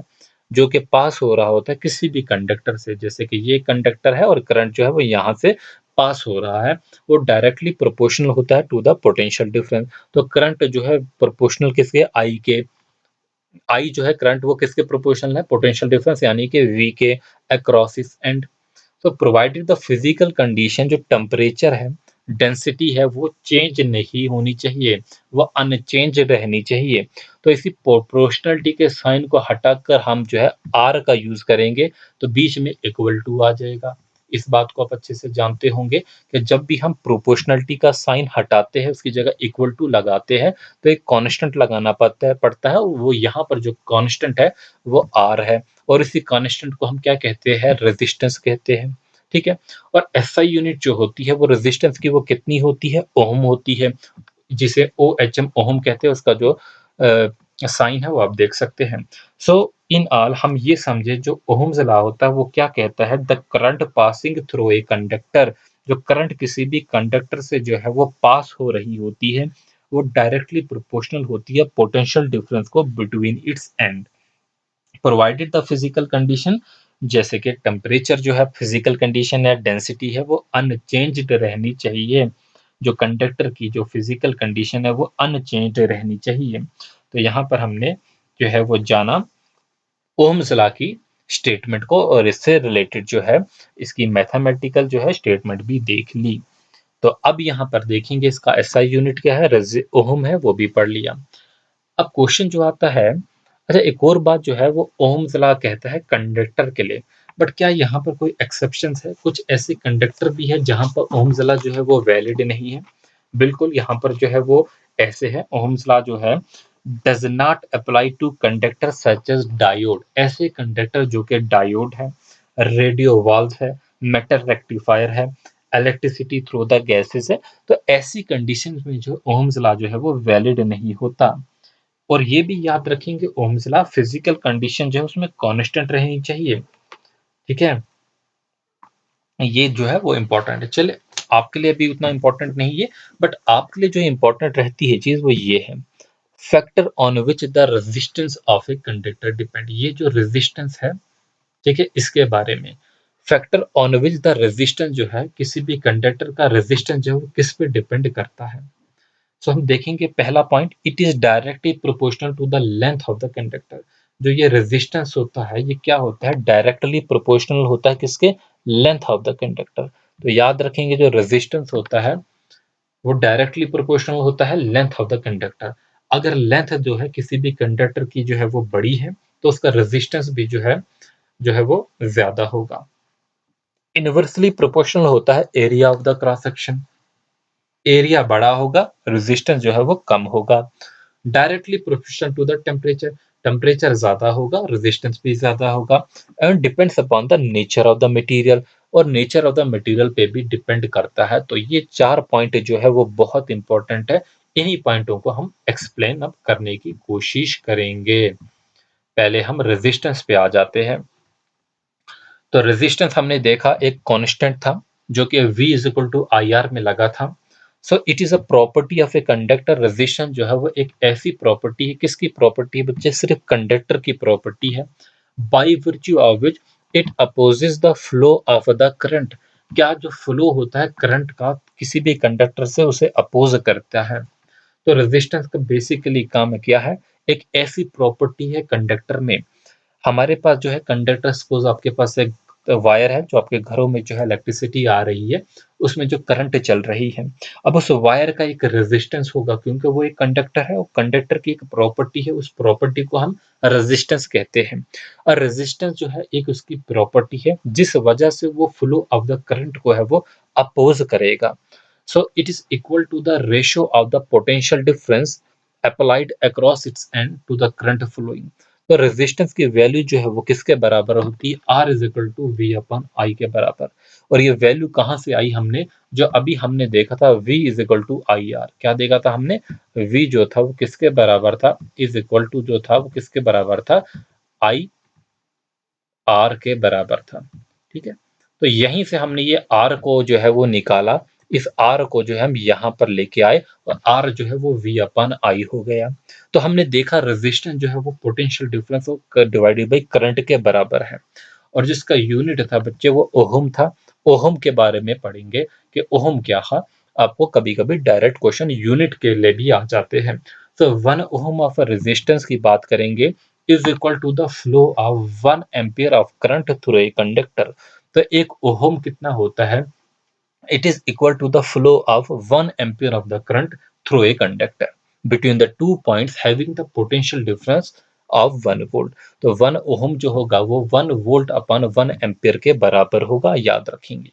जो कि पास हो रहा होता है किसी भी कंडक्टर से, जैसे कि ये कंडक्टर है और करंट जो है वो यहाँ से पास हो रहा है, वो डायरेक्टली प्रोपोर्शनल होता है टू द पोटेंशियल डिफरेंस। तो करंट जो है प्रोपोर्शनल किसके? आई के। आई जो है करंट वो किसके प्रोपोर्शनल है? पोटेंशियल डिफरेंस यानी कि V के अक्रॉस इस एंड। तो प्रोवाइडेड द फिजिकल कंडीशन, जो टेम्परेचर है, डेंसिटी है, वो चेंज नहीं होनी चाहिए, वो अनचेंज रहनी चाहिए। तो इसी प्रोपोर्शनलिटी के साइन को हटाकर हम जो है आर का यूज करेंगे, तो बीच में इक्वल टू आ जाएगा। इस बात को आप अच्छे से जानते होंगे कि जब भी हम प्रोपोर्शनलिटी का साइन हटाते हैं, उसकी जगह इक्वल टू लगाते हैं, तो एक कांस्टेंट लगाना पड़ता है। वो यहाँ पर जो कांस्टेंट है वो आर है, और इसी कांस्टेंट को हम क्या कहते हैं, रेजिस्टेंस कहते हैं। ठीक है। और एसआई यूनिट जो होती है वो रेजिस्टेंस की वो कितनी होती है, ओम होती है, जिसे ओ एच एम ओम कहते हैं। उसका जो साइन है वो आप देख सकते हैं। सो इन ऑल हम ये समझे, जो ओहम्स लॉ होता है वो क्या कहता है, the current passing through a conductor, जो करंट किसी भी कंडक्टर से जो है वो पास हो रही होती है, वो डायरेक्टली प्रोपोर्शनल होती है पोटेंशियल डिफरेंस को between its and, provided the physical condition, जैसे कि टेम्परेचर जो है फिजिकल कंडीशन है, डेंसिटी है, वो अनचेंज्ड रहनी चाहिए। जो कंडक्टर की जो फिजिकल कंडीशन है वो अनचेंज्ड रहनी चाहिए। तो यहाँ पर हमने जो है वो जाना ओम्स लॉ की स्टेटमेंट को, और इससे रिलेटेड जो है इसकी मैथमेटिकल जो है स्टेटमेंट भी देख ली। तो अब यहाँ पर देखेंगे इसका एसआई यूनिट क्या है, ओम है, वो भी पढ़ लिया। अब क्वेश्चन जो आता है, अच्छा एक और बात जो है वो ओम्स लॉ कहता है कंडक्टर के लिए, बट क्या यहाँ पर कोई एक्सेप्शन है? कुछ ऐसे कंडक्टर भी है जहां पर ओम्स लॉ जो है वो वैलिड नहीं है। बिल्कुल, यहाँ पर जो है वो ऐसे है, ओम्स लॉ जो है does not apply to conductor such as diode, ऐसे कंडक्टर जो कि डायोड है, रेडियो वाल्व है, मेटल रेक्टिफायर है, इलेक्ट्रिसिटी थ्रू द गैसेस है, तो ऐसी कंडीशन में जो ओम्स लॉ जो है वो वैलिड नहीं होता। और ये भी याद रखेंगे, ओम्स लॉ फिजिकल कंडीशन जो है उसमें कांस्टेंट रहनी चाहिए। ठीक है, ये जो है वो इंपॉर्टेंट है। चले, आपके लिए अभी उतना इंपॉर्टेंट नहीं है, बट आपके लिए जो इंपॉर्टेंट रहती है चीज वो ये है, factor on which the resistance of a conductor depend, ये जो रेजिस्टेंस है, ठीक है, इसके बारे में, factor on which the resistance जो है, किसी भी कंडक्टर का रेजिस्टेंस जो है वो किस पे डिपेंड करता है। सो हम देखेंगे पहला point, it is directly proportional to the length of the conductor. जो ये रेजिस्टेंस होता है ये क्या होता है, डायरेक्टली प्रोपोर्शनल होता है किसके, लेंथ ऑफ द कंडक्टर। तो याद रखेंगे जो रेजिस्टेंस होता है वो डायरेक्टली प्रोपोर्शनल होता है लेंथ ऑफ द कंडक्टर। अगर लेंथ जो है किसी भी कंडक्टर की जो है वो बड़ी है, तो उसका रेजिस्टेंस भी जो है वो ज्यादा होगा। इनवर्सली प्रोपोर्शनल होता है area of the cross section, area बड़ा होगा, रेजिस्टेंस जो है वो कम होगा। Directly proportional to the temperature, temperature ज्यादा होगा, रेजिस्टेंस भी ज्यादा होगा। And depends upon the nature of the material, और नेचर ऑफ द मटेरियल पे भी डिपेंड करता है। तो ये 4 पॉइंट जो है वो बहुत इंपॉर्टेंट है। इन्हीं पॉइंटों को हम एक्सप्लेन अब करने की कोशिश करेंगे। पहले हम रेजिस्टेंस पे आ जाते हैं। तो रेजिस्टेंस हमने देखा एक कांस्टेंट था जो कि V is equal to I R में लगा था। So it is a property of a conductor, resistance जो है वो एक ऐसी प्रॉपर्टी है, किसकी प्रॉपर्टी है बच्चे, सिर्फ कंडक्टर की प्रॉपर्टी है, by virtue of which it opposes the flow of the current, क्या जो फ्लो होता है करंट का किसी भी कंडक्टर से उसे अपोज करता है। तो रेजिस्टेंस का बेसिकली काम क्या है, एक ऐसी प्रॉपर्टी है कंडक्टर में, हमारे पास जो है कंडक्टर, सपोज आपके पास एक वायर है जो आपके घरों में जो है इलेक्ट्रिसिटी आ रही है, उसमें जो करंट चल रही है, अब उस वायर का एक रेजिस्टेंस होगा क्योंकि वो एक कंडक्टर है, और कंडक्टर की एक प्रॉपर्टी है, उस प्रॉपर्टी को हम रेजिस्टेंस कहते हैं। और रेजिस्टेंस जो है एक उसकी प्रॉपर्टी है जिस वजह से वो फ्लो ऑफ द करंट को है वो अपोज करेगा। So it is equal to the ratio of the potential difference applied across its end to the current flowing. तो रेजिस्टेंस की वैल्यू जो है वो किसके बराबर होती है, R is equal to V upon I के बराबर। और ये वैल्यू कहाँ से आई हमने, जो अभी हमने देखा था v is equal to I R, क्या देखा था हमने, v जो था वो किसके बराबर था, इज इक्वल टू जो था वो किसके बराबर था, आई आर के बराबर था। ठीक है, तो यहीं से हमने ये आर को जो है वो निकाला, इस आर को जो है हम यहाँ पर लेके आए, और आर जो है वो वी अपन आई हो गया। तो हमने देखा रेजिस्टेंस जो है वो potential difference divided by current के बराबर है, और जिसका यूनिट था बच्चे वो ओहम था। ओहम के बारे में पढ़ेंगे कि ओहम क्या है, आपको कभी कभी डायरेक्ट क्वेश्चन यूनिट के लिए भी आ जाते हैं। तो 1 ओहम ऑफ रेजिस्टेंस की बात करेंगे, is equal to the flow of 1 ampere of current through a conductor। तो 1 ओहम कितना होता है? It is equal to the flow of 1 ampere of the current through a conductor between the 2 points having the potential difference of 1 volt. तो 1 ohm जो होगा वो 1 volt upon 1 ampere के बराबर होगा, याद रखेंगे।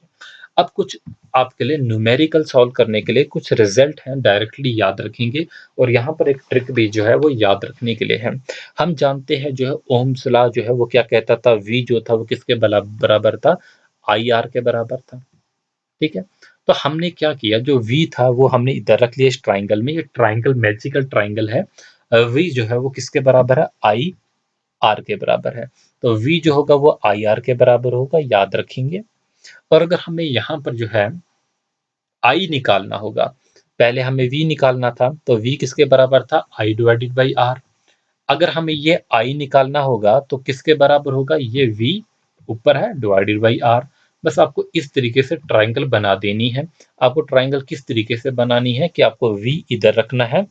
अब कुछ आपके लिए न्यूमेरिकल सॉल्व करने के लिए कुछ रिजल्ट हैं, डायरेक्टली याद रखेंगे। और यहाँ पर एक ट्रिक भी जो है वो याद रखने के लिए है। हम जानते हैं जो है ओह्म्स लॉ जो है वो क्या कहता था, वी जो था वो किसके बराबर था? आई आर के बराबर था। ठीक है, तो हमने क्या किया, जो v था वो हमने इधर रख लिया इस ट्राइंगल में। ये ट्राइंगल मैजिकल ट्राइंगल है। v जो है वो किसके बराबर है? आई आर के बराबर है। तो v जो होगा वो आई आर के बराबर होगा, याद रखेंगे। और अगर हमें यहाँ पर जो है i निकालना होगा, पहले हमें v निकालना था, तो v किसके बराबर था? i divided by R. अगर हमें ये i निकालना होगा तो किसके बराबर होगा? ये v ऊपर है डिवाइडेड बाई आर। बस आपको इस तरीके से ट्राइंगल बना देनी है। आपको ट्राइंगल किस तरीके से बनानी है कि आपको v इधर रखना है,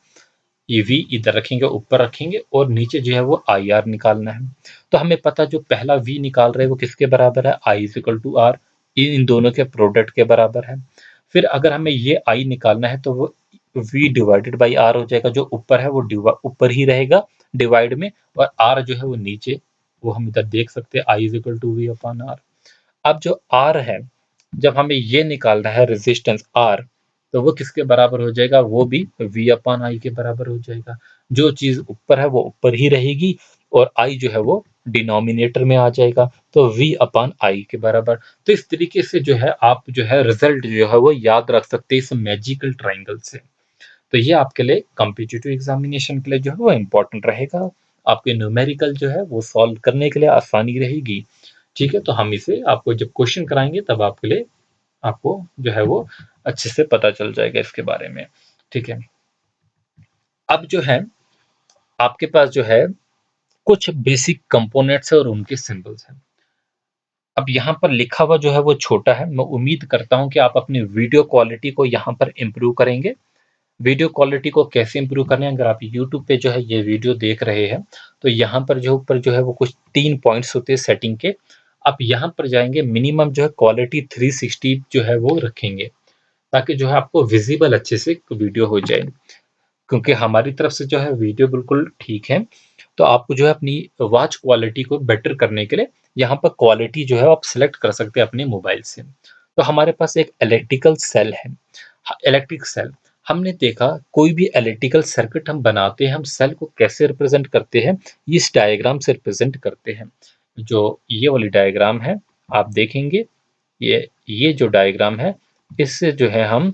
ये v इधर रखेंगे, ऊपर रखेंगे, और नीचे जो है वो आई आर निकालना है। तो हमें पता जो पहला v निकाल रहे हैं वो किसके बराबर है? i is equal to R, इन दोनों के प्रोडक्ट के बराबर है। फिर अगर हमें ये i निकालना है तो वो v डिवाइडेड बाई आर हो जाएगा। जो ऊपर है वो ऊपर ही रहेगा डिवाइड में, और r जो है वो नीचे, वो हम इधर देख सकते हैं, i is equal to V upon R. अब जो R है, जब हमें ये निकालना है रेजिस्टेंस R, तो वो किसके बराबर हो जाएगा? वो भी V अपॉन I के बराबर हो जाएगा। जो चीज ऊपर है वो ऊपर ही रहेगी, और I जो है वो डिनोमिनेटर में आ जाएगा, तो V अपॉन I के बराबर। तो इस तरीके से जो है आप जो है रिजल्ट जो है वो याद रख सकते हैं इस मैजिकल ट्राइंगल से। तो ये आपके लिए कॉम्पिटिटिव एग्जामिनेशन के लिए जो है वो इम्पोर्टेंट रहेगा। आपके न्यूमेरिकल जो है वो सॉल्व करने के लिए आसानी रहेगी। ठीक है, तो हम इसे आपको जब क्वेश्चन कराएंगे तब आपके लिए, आपको जो है वो अच्छे से पता चल जाएगा इसके बारे में। ठीक है, अब जो है आपके पास जो है कुछ बेसिक कंपोनेंट्स है और उनके सिंबल्स हैं। अब यहाँ पर लिखा हुआ जो है वो छोटा है। मैं उम्मीद करता हूँ कि आप अपनी वीडियो क्वालिटी को यहाँ पर इम्प्रूव करेंगे। वीडियो क्वालिटी को कैसे इम्प्रूव करना है, अगर आप यूट्यूब पे जो है ये वीडियो देख रहे हैं, तो यहाँ पर जो ऊपर जो है वो कुछ 3 पॉइंट्स होते हैं सेटिंग के। आप यहाँ पर जाएंगे, मिनिमम जो है क्वालिटी 360 जो है वो रखेंगे, ताकि जो है आपको विजिबल अच्छे से वीडियो हो जाए। क्योंकि हमारी तरफ से जो है वीडियो बिल्कुल ठीक है, तो आपको जो है अपनी वॉच क्वालिटी को बेटर करने के लिए यहाँ पर क्वालिटी जो है आप सिलेक्ट कर सकते हैं अपने मोबाइल से। तो हमारे पास एक इलेक्ट्रिकल सेल है। इलेक्ट्रिक सेल, हमने देखा कोई भी इलेक्ट्रिकल सर्किट हम बनाते हैं, हम सेल को कैसे रिप्रेजेंट करते हैं? इस डायग्राम से रिप्रेजेंट करते हैं। जो ये वाली डायग्राम है, आप देखेंगे, ये जो डायग्राम है, इससे जो है हम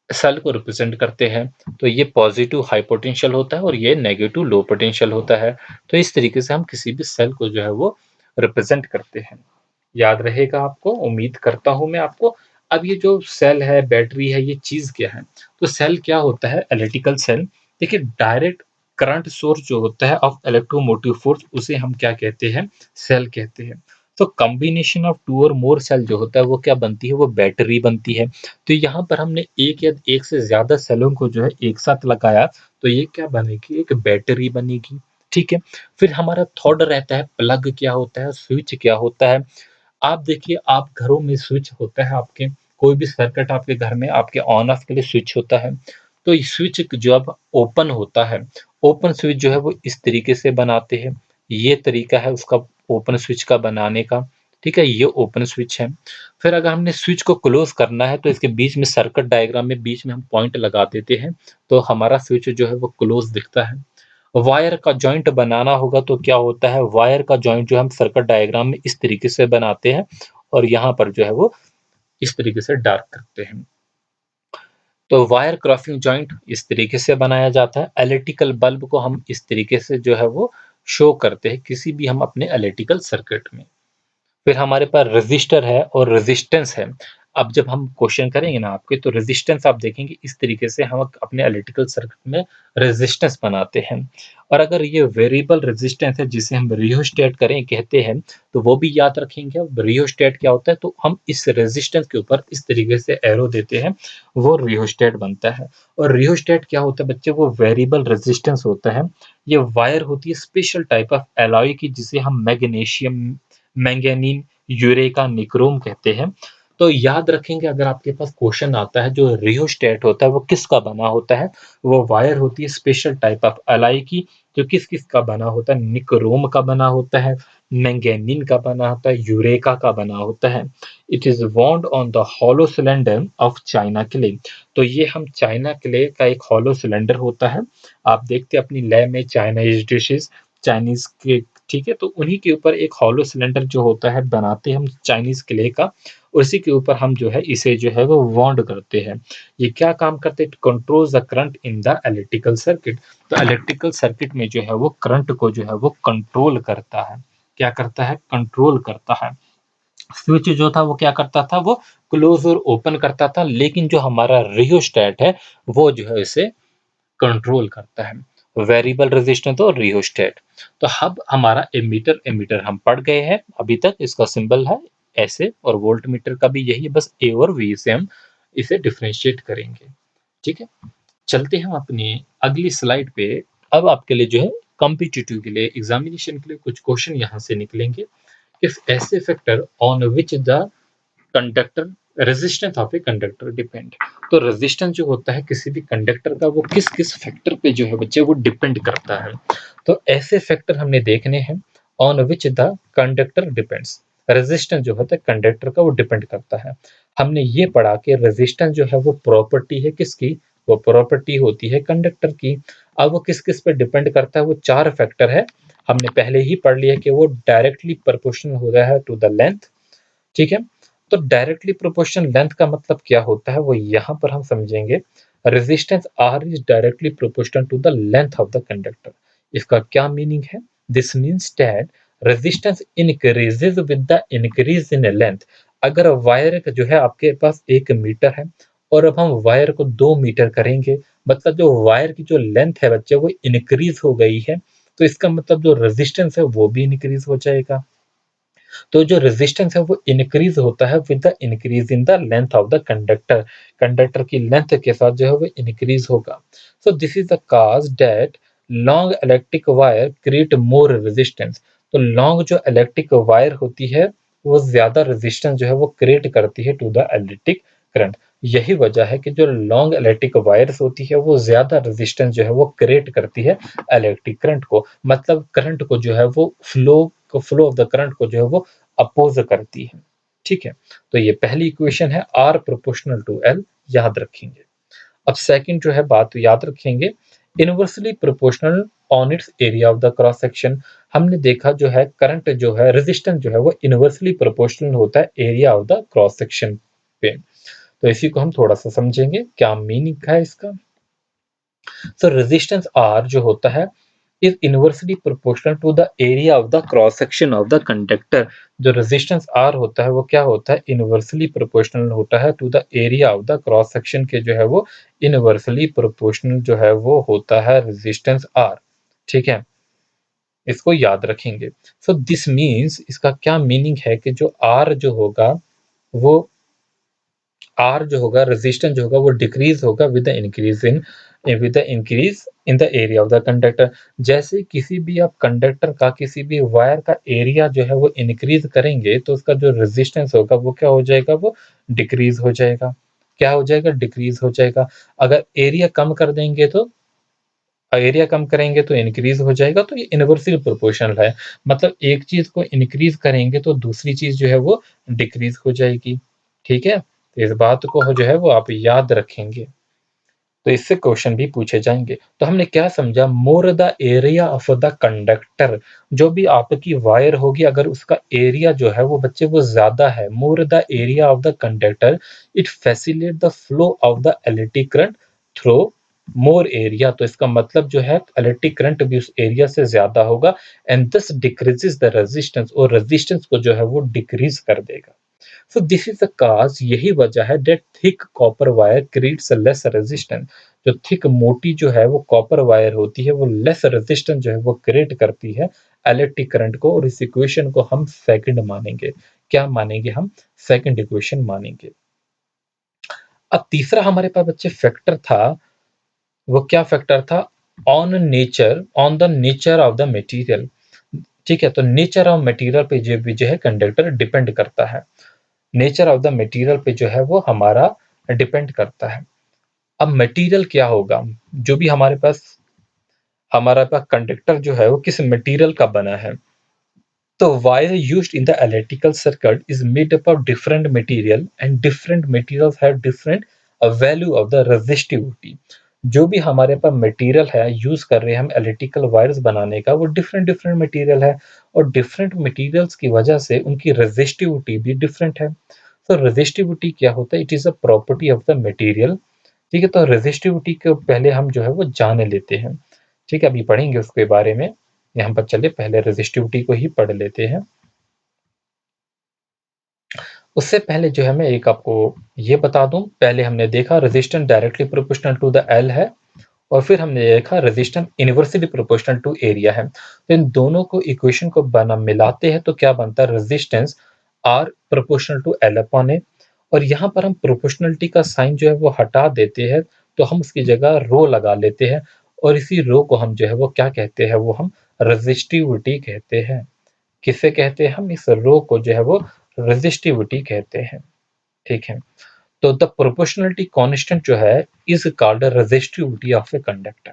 सेल को रिप्रेजेंट करते हैं। तो ये पॉजिटिव हाई पोटेंशियल होता है और ये नेगेटिव लो पोटेंशियल होता है। तो इस तरीके से हम किसी भी सेल को जो है वो रिप्रेजेंट करते हैं। याद रहेगा आपको, उम्मीद करता हूं मैं आपको। अब ये जो सेल है, बैटरी है, ये चीज क्या है? तो सेल क्या होता है? इलेक्ट्रिकल सेल, देखिए डायरेक्ट करंट सोर्स जो होता है ऑफ इलेक्ट्रोमोटिव फोर्स, उसे हम क्या कहते हैं? सेल कहते हैं। तो कॉम्बिनेशन ऑफ टू और मोर सेल जो होता है वो क्या बनती है? वो बैटरी बनती है। तो यहाँ पर हमने एक या एक से ज्यादा सेलों को जो है एक साथ लगाया, तो ये क्या बनेगी? एक बैटरी बनेगी। ठीक है, फिर हमारा थर्ड रहता है प्लग क्या होता है, स्विच क्या होता है। आप देखिए, आप घरों में स्विच होता है आपके, कोई भी सर्किट आपके घर में आपके ऑन ऑफ के लिए स्विच होता है। तो ये स्विच जब ओपन होता है, ओपन स्विच जो है वो इस तरीके से बनाते हैं। ये तरीका है उसका ओपन स्विच का बनाने का। ठीक है, ये ओपन स्विच है। फिर अगर हमने स्विच को क्लोज करना है तो इसके बीच में सर्किट डायग्राम में बीच में हम पॉइंट लगा देते हैं, तो हमारा स्विच जो है वो क्लोज दिखता है। वायर का जॉइंट बनाना होगा तो क्या होता है? वायर का जॉइंट जो हम सर्किट डायग्राम में इस तरीके से बनाते हैं, और यहाँ पर जो है वो इस तरीके से डार्क करते हैं। तो वायर क्रॉसिंग जॉइंट इस तरीके से बनाया जाता है। इलेक्ट्रिकल बल्ब को हम इस तरीके से जो है वो शो करते हैं किसी भी हम अपने इलेक्ट्रिकल सर्किट में। फिर हमारे पास रजिस्टर है और रेजिस्टेंस है। अब जब हम क्वेश्चन करेंगे ना आपके, तो रेजिस्टेंस आप देखेंगे इस तरीके से हम अपने इलेक्ट्रिकल सर्किट में रेजिस्टेंस बनाते हैं। और अगर ये वेरिएबल रेजिस्टेंस है जिसे हम रियोस्टेट करें कहते हैं, तो वो भी याद रखेंगे। अब रियोस्टेट क्या होता है? तो हम इस रेजिस्टेंस के ऊपर इस तरीके से एरो देते हैं, वो रियोस्टेट बनता है। और रियोस्टेट क्या होता है बच्चे? वो वेरिएबल रेजिस्टेंस होता है। ये वायर होती है स्पेशल टाइप ऑफ एलॉय की, जिसे हम मैग्नीशियम मैंगेनीन यूरेका निक्रोम कहते हैं। तो याद रखेंगे, अगर आपके पास क्वेश्चन आता है जो रियोस्टेट होता है वो किसका बना होता है, वो वायर होती है स्पेशल टाइप ऑफ एलॉय की, जो किस का बना होता है, निक्रोम का बना होता है, मैंगनीन का बना होता है, यूरेका का बना होता है। It is wound on the hollow cylinder of China clay. तो ये हम चाइना क्ले का एक हॉलो सिलेंडर होता है, आप देखते हैं अपनी लैब में चाइनीज डिशेस, चाइनीज के, ठीक है, तो उन्हीं के ऊपर एक हॉलो सिलेंडर जो होता है बनाते हैं हम चाइनीज क्ले का, उसी के ऊपर हम जो है इसे जो है वो वाउंड करते हैं। ये क्या काम करते हैं, control the current in the electrical circuit. तो इलेक्ट्रिकल सर्किट में जो है वो करंट को जो है वो कंट्रोल करता है। क्या करता है, कंट्रोल करता है। स्विच जो था वो क्या करता था, वो क्लोज और ओपन करता था, लेकिन जो हमारा रियोस्टेट है वो जो है इसे कंट्रोल करता है। वेरिएबल रेजिस्टेंस और रियोस्टेट। तो अब हमारा एमीटर, एमीटर हम पढ़ गए हैं अभी तक, इसका सिंबल है ऐसे, और वोल्ट मीटर का भी यही है, बस ए और वी से हम इसे डिफरेंशिएट करेंगे। ठीक है, चलते हैं हम अपनी अगली स्लाइड पे। अब आपके लिए जो है कॉम्पिटिटिव के लिए, एग्जामिनेशन के लिए कुछ क्वेश्चन यहाँ से निकलेंगे। इफ ऐसे factor on which the conductor resistance of a conductor depend. तो रेजिस्टेंस जो होता है किसी भी कंडक्टर का, वो किस किस फैक्टर पे जो है बच्चे वो डिपेंड करता है। तो ऐसे फैक्टर हमने देखने हैं on which the conductor depends. Resistance जो होता है कंडक्टर का वो डिपेंड करता है। हमने ये पढ़ा कि रेजिस्टेंस जो है वो प्रॉपर्टी है किसकी, वो प्रॉपर्टी होती है कंडक्टर की। अब वो किस किस पे डिपेंड करता है, वो चार फैक्टर है। हमने पहले ही पढ़ लिया कि वो डायरेक्टली प्रोपोर्शनल हो रहा है टू द लेंथ। ठीक है, तो डायरेक्टली प्रोपोर्शनल लेंथ का मतलब क्या होता है वो यहाँ पर हम समझेंगे। Resistance R is directly proportional to the length of the conductor. इसका क्या मीनिंग है, this means that resistance increases with the increase in length. अगर वायर जो है आपके पास 1 मीटर है और अब हम वायर को 2 मीटर करेंगे, मतलब जो वायर की जो लेंथ है बच्चे वो इंक्रीज हो गई है, तो इसका मतलब जो रेजिस्टेंस है वो भी इंक्रीज हो जाएगा। तो जो रेजिस्टेंस है वो इंक्रीज होता है with the increase in the length of the conductor. Conductor की लेंथ के साथ जो है वो इंक्रीज होगा। So this is the cause that long electric wire create more resistance. तो लॉन्ग जो इलेक्ट्रिक वायर होती है वो ज्यादा रेजिस्टेंस जो है वो क्रिएट करती है टू द इलेक्ट्रिक करंट। यही वजह है कि जो लॉन्ग इलेक्ट्रिक वायर्स होती है वो ज्यादा रेजिस्टेंस जो है वो क्रिएट करती है इलेक्ट्रिक करंट को, मतलब करंट को जो है वो फ्लो ऑफ द करंट को जो है वो अपोज करती है। ठीक है, तो ये पहली इक्वेशन है आर प्रोपोर्शनल टू एल, याद रखेंगे। अब सेकंड जो है बात याद रखेंगे, inversely proportional on it's area of the cross section. हमने देखा जो है करंट जो है रेजिस्टेंस जो है वो इनवर्सली प्रोपोर्शनल होता है area of the cross section पे। तो इसी को हम थोड़ा सा समझेंगे क्या मीनिंग है इसका। सो रेजिस्टेंस आर जो होता है is inversely proportional to the area of the cross section of the conductor। जो रेजिस्टेंस R होता है वो क्या होता है, इनवर्सली प्रोपोर्शनल होता है to the area of the cross section के, जो है वो इनवर्सली प्रोपोर्शनल जो है वो होता है रेजिस्टेंस R। ठीक है, इसको याद रखेंगे। सो दिस मीन्स, इसका क्या मीनिंग है कि जो R जो होगा वो आर जो होगा, रेजिस्टेंस जो होगा वो डिक्रीज होगा with the increase in the area of the conductor. जैसे किसी भी आप कंडक्टर का, किसी भी वायर का एरिया जो है वो इंक्रीज करेंगे तो उसका जो रेजिस्टेंस होगा वो क्या हो जाएगा, वो डिक्रीज हो जाएगा। क्या हो जाएगा, डिक्रीज हो जाएगा। अगर एरिया कम कर देंगे तो, एरिया कम करेंगे तो इंक्रीज हो जाएगा। तो ये इनवर्सली प्रोपोर्शनल है, मतलब एक चीज को इंक्रीज करेंगे तो दूसरी चीज जो है वो डिक्रीज हो जाएगी। ठीक है, तो इस बात को जो है वो आप याद रखेंगे, तो इससे क्वेश्चन भी पूछे जाएंगे। तो हमने क्या समझा, more the area of the conductor. जो भी आपकी वायर होगी अगर उसका एरिया जो है वो बच्चे वो ज्यादा है, more the area of the conductor, it facilitate the flow of the electric current through more area. तो इसका मतलब जो है इलेक्ट्रिक करंट भी उस एरिया से ज्यादा होगा, and this decreases the resistance, और रेजिस्टेंस को जो है वो डिक्रीज कर देगा। So this is the cause, यही वजह है that thick copper wire creates less resistance. जो थिक मोटी जो है वो कॉपर वायर होती है वो लेस रेजिस्टेंस जो है वो क्रिएट करती है इलेक्ट्रिक करंट को, और इस इक्वेशन को हम सेकंड मानेंगे। क्या मानेंगे हम, सेकंड इक्वेशन मानेंगे। अब तीसरा हमारे पास बच्चे फैक्टर था, वो क्या फैक्टर था, on the nature of the material. ठीक है, तो नेचर ऑफ मटेरियल पे जो है कंडक्टर डिपेंड करता है। नेचर ऑफ द मटेरियल पे जो है वो हमारा डिपेंड करता है। अब मटेरियल क्या होगा? जो भी हमारे पास कंडक्टर जो है वो किस मटेरियल का बना है? तो wire used in the electrical circuit is made up of different material and different materials have different value of the resistivity. जो भी हमारे पास मटेरियल है यूज कर रहे हैं हम इलेक्ट्रिकल वायर्स बनाने का, वो डिफरेंट डिफरेंट मटेरियल है और डिफरेंट मटेरियल्स की वजह से उनकी रेजिस्टिविटी भी डिफरेंट है। तो रेजिस्टिविटी क्या होता है? It is a property of the material. ठीक है, तो रेजिस्टिविटी को पहले हम जो है वो जान लेते हैं। ठीक है, अभी पढ़ेंगे उसके बारे में। यहाँ पर चलिए पहले रेजिस्टिविटी को ही पढ़ लेते हैं। उससे पहले जो है मैं एक आपको ये बता दूं, पहले हमने देखा resistance directly proportional to the L है और फिर हमने देखा resistance inversely proportional to area है। तो इन दोनों को इक्वेशन को बना मिलाते हैं तो क्या बनता है? Resistance R proportional to L upon A. और यहाँ पर हम प्रोपोर्शनलिटी का साइन जो है वो हटा देते हैं, तो हम उसकी जगह रो लगा लेते हैं और इसी रो को हम जो है वो क्या कहते हैं? वो हम रेजिस्टिविटी कहते हैं। किसे कहते हैं? हम इस रो को जो है वो रेजिस्टिविटी कहते हैं। ठीक है, तो द प्रोपोर्शनलिटी कांस्टेंट जो है is called resistivity of a conductor.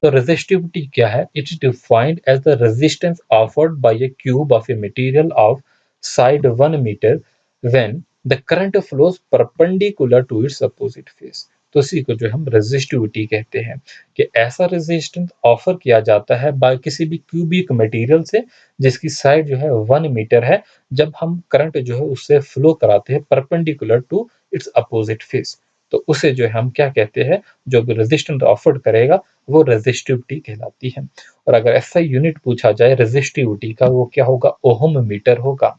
तो रेजिस्टिविटी क्या है? It is defined as the resistance offered by a cube of a material of side 1 metre when the current flows perpendicular to its opposite face. तो इसी को जो हम resistivity कहते हैं कि ऐसा रेजिस्टेंस ऑफर किया जाता है बाय किसी भी क्यूबिक मटेरियल से जिसकी साइड जो है 1 मीटर है, जब हम करंट जो है उससे फ्लो कराते हैं perpendicular to its opposite face, तो उसे जो है हम क्या कहते हैं? जो भी रेजिस्टेंस ऑफर करेगा वो रेजिस्टिविटी कहलाती है। और अगर ऐसा यूनिट पूछा जाए रेजिस्टिविटी का, वो क्या होगा? ओहम मीटर होगा।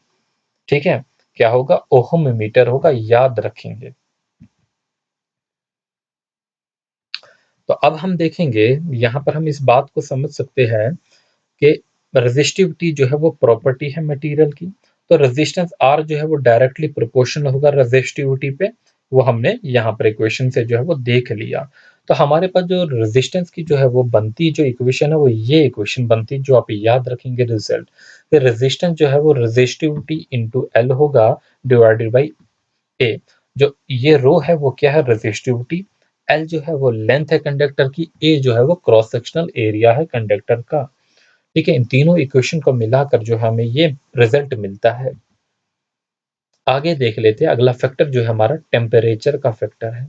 ठीक है, क्या होगा? ओहम मीटर होगा, याद रखेंगे। तो अब हम देखेंगे, यहाँ पर हम इस बात को समझ सकते हैं कि रेजिस्टिविटी जो है वो प्रॉपर्टी है मटेरियल की। तो रेजिस्टेंस आर जो है वो डायरेक्टली प्रोपोर्शनल होगा रेजिस्टिविटी पे, वो हमने यहाँ पर इक्वेशन से जो है वो देख लिया। तो हमारे पास जो रेजिस्टेंस की जो है वो बनती जो इक्वेशन है वो ये इक्वेशन बनती, जो आप याद रखेंगे रिजल्ट। फिर रेजिस्टेंस जो है वो रेजिस्टिविटी इंटू एल होगा डिवाइडेड बाई ए। जो ये रो है वो क्या है? रेजिस्टिविटी। एल जो है वो लेंथ है कंडक्टर की, ए जो है वो क्रॉस सेक्शनल एरिया है कंडक्टर का। ठीक है, इन तीनों इक्वेशन को मिलाकर जो हमें ये रिजल्ट मिलता है। आगे देख लेते हैं, अगला फैक्टर जो है हमारा टेम्परेचर का फैक्टर है।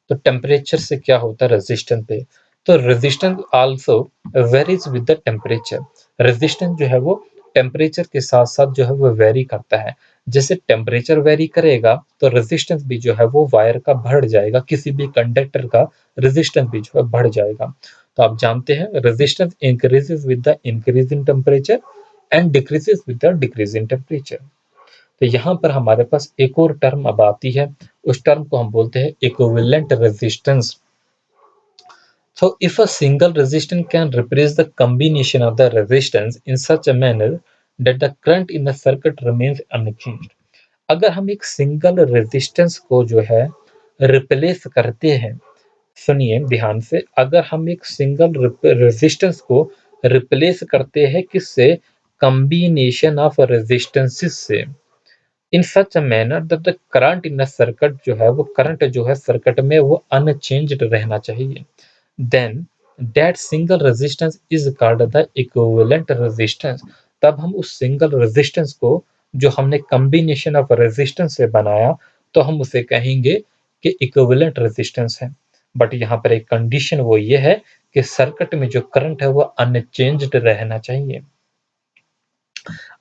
तो टेम्परेचर से क्या होता है रेजिस्टेंस पे? तो resistance also varies with the temperature. Resistance जो है वो टेम्परेचर के साथ साथ जो है वो वेरी करता है। जैसे टेम्परेचर वेरी करेगा तो रेजिस्टेंस भी जो है वो वायर का बढ़ जाएगा, किसी भी कंडक्टर का रेजिस्टेंस भी जो है बढ़ जाएगा। तो आप जानते हैं resistance increases with the increase in temperature and decreases with the decrease in temperature. तो यहाँ पर हमारे पास एक और टर्म अब आती है, उस टर्म को हम बोलते हैं equivalent resistance. So if a single resistance can replace the combination of the resistance in such a manner that the current in the circuit remains unchanged, अगर हम एक सिंगल रेजिस्टेंस को जो है रिप्लेस करते हैं, सुनिए ध्यान से, अगर हम एक सिंगल रेजिस्टेंस को रिप्लेस करते हैं किससे? कॉम्बिनेशन ऑफ रेजिस्टेंसेस से, in such a manner that the current in the circuit जो है वो करंट जो है सर्किट में वो अनचेंज्ड रहना चाहिए, then that single resistance is called the equivalent resistance। तब हम उस सिंगल रेजिस्टेंस को जो हमने कॉम्बिनेशन ऑफ रेजिस्टेंस से बनाया तो हम उसे कहेंगे कि इक्विवेलेंट रेजिस्टेंस है। बट यहाँ पर एक कंडीशन वो ये है कि सर्किट में जो करंट है वो अनचेंज्ड रहना चाहिए।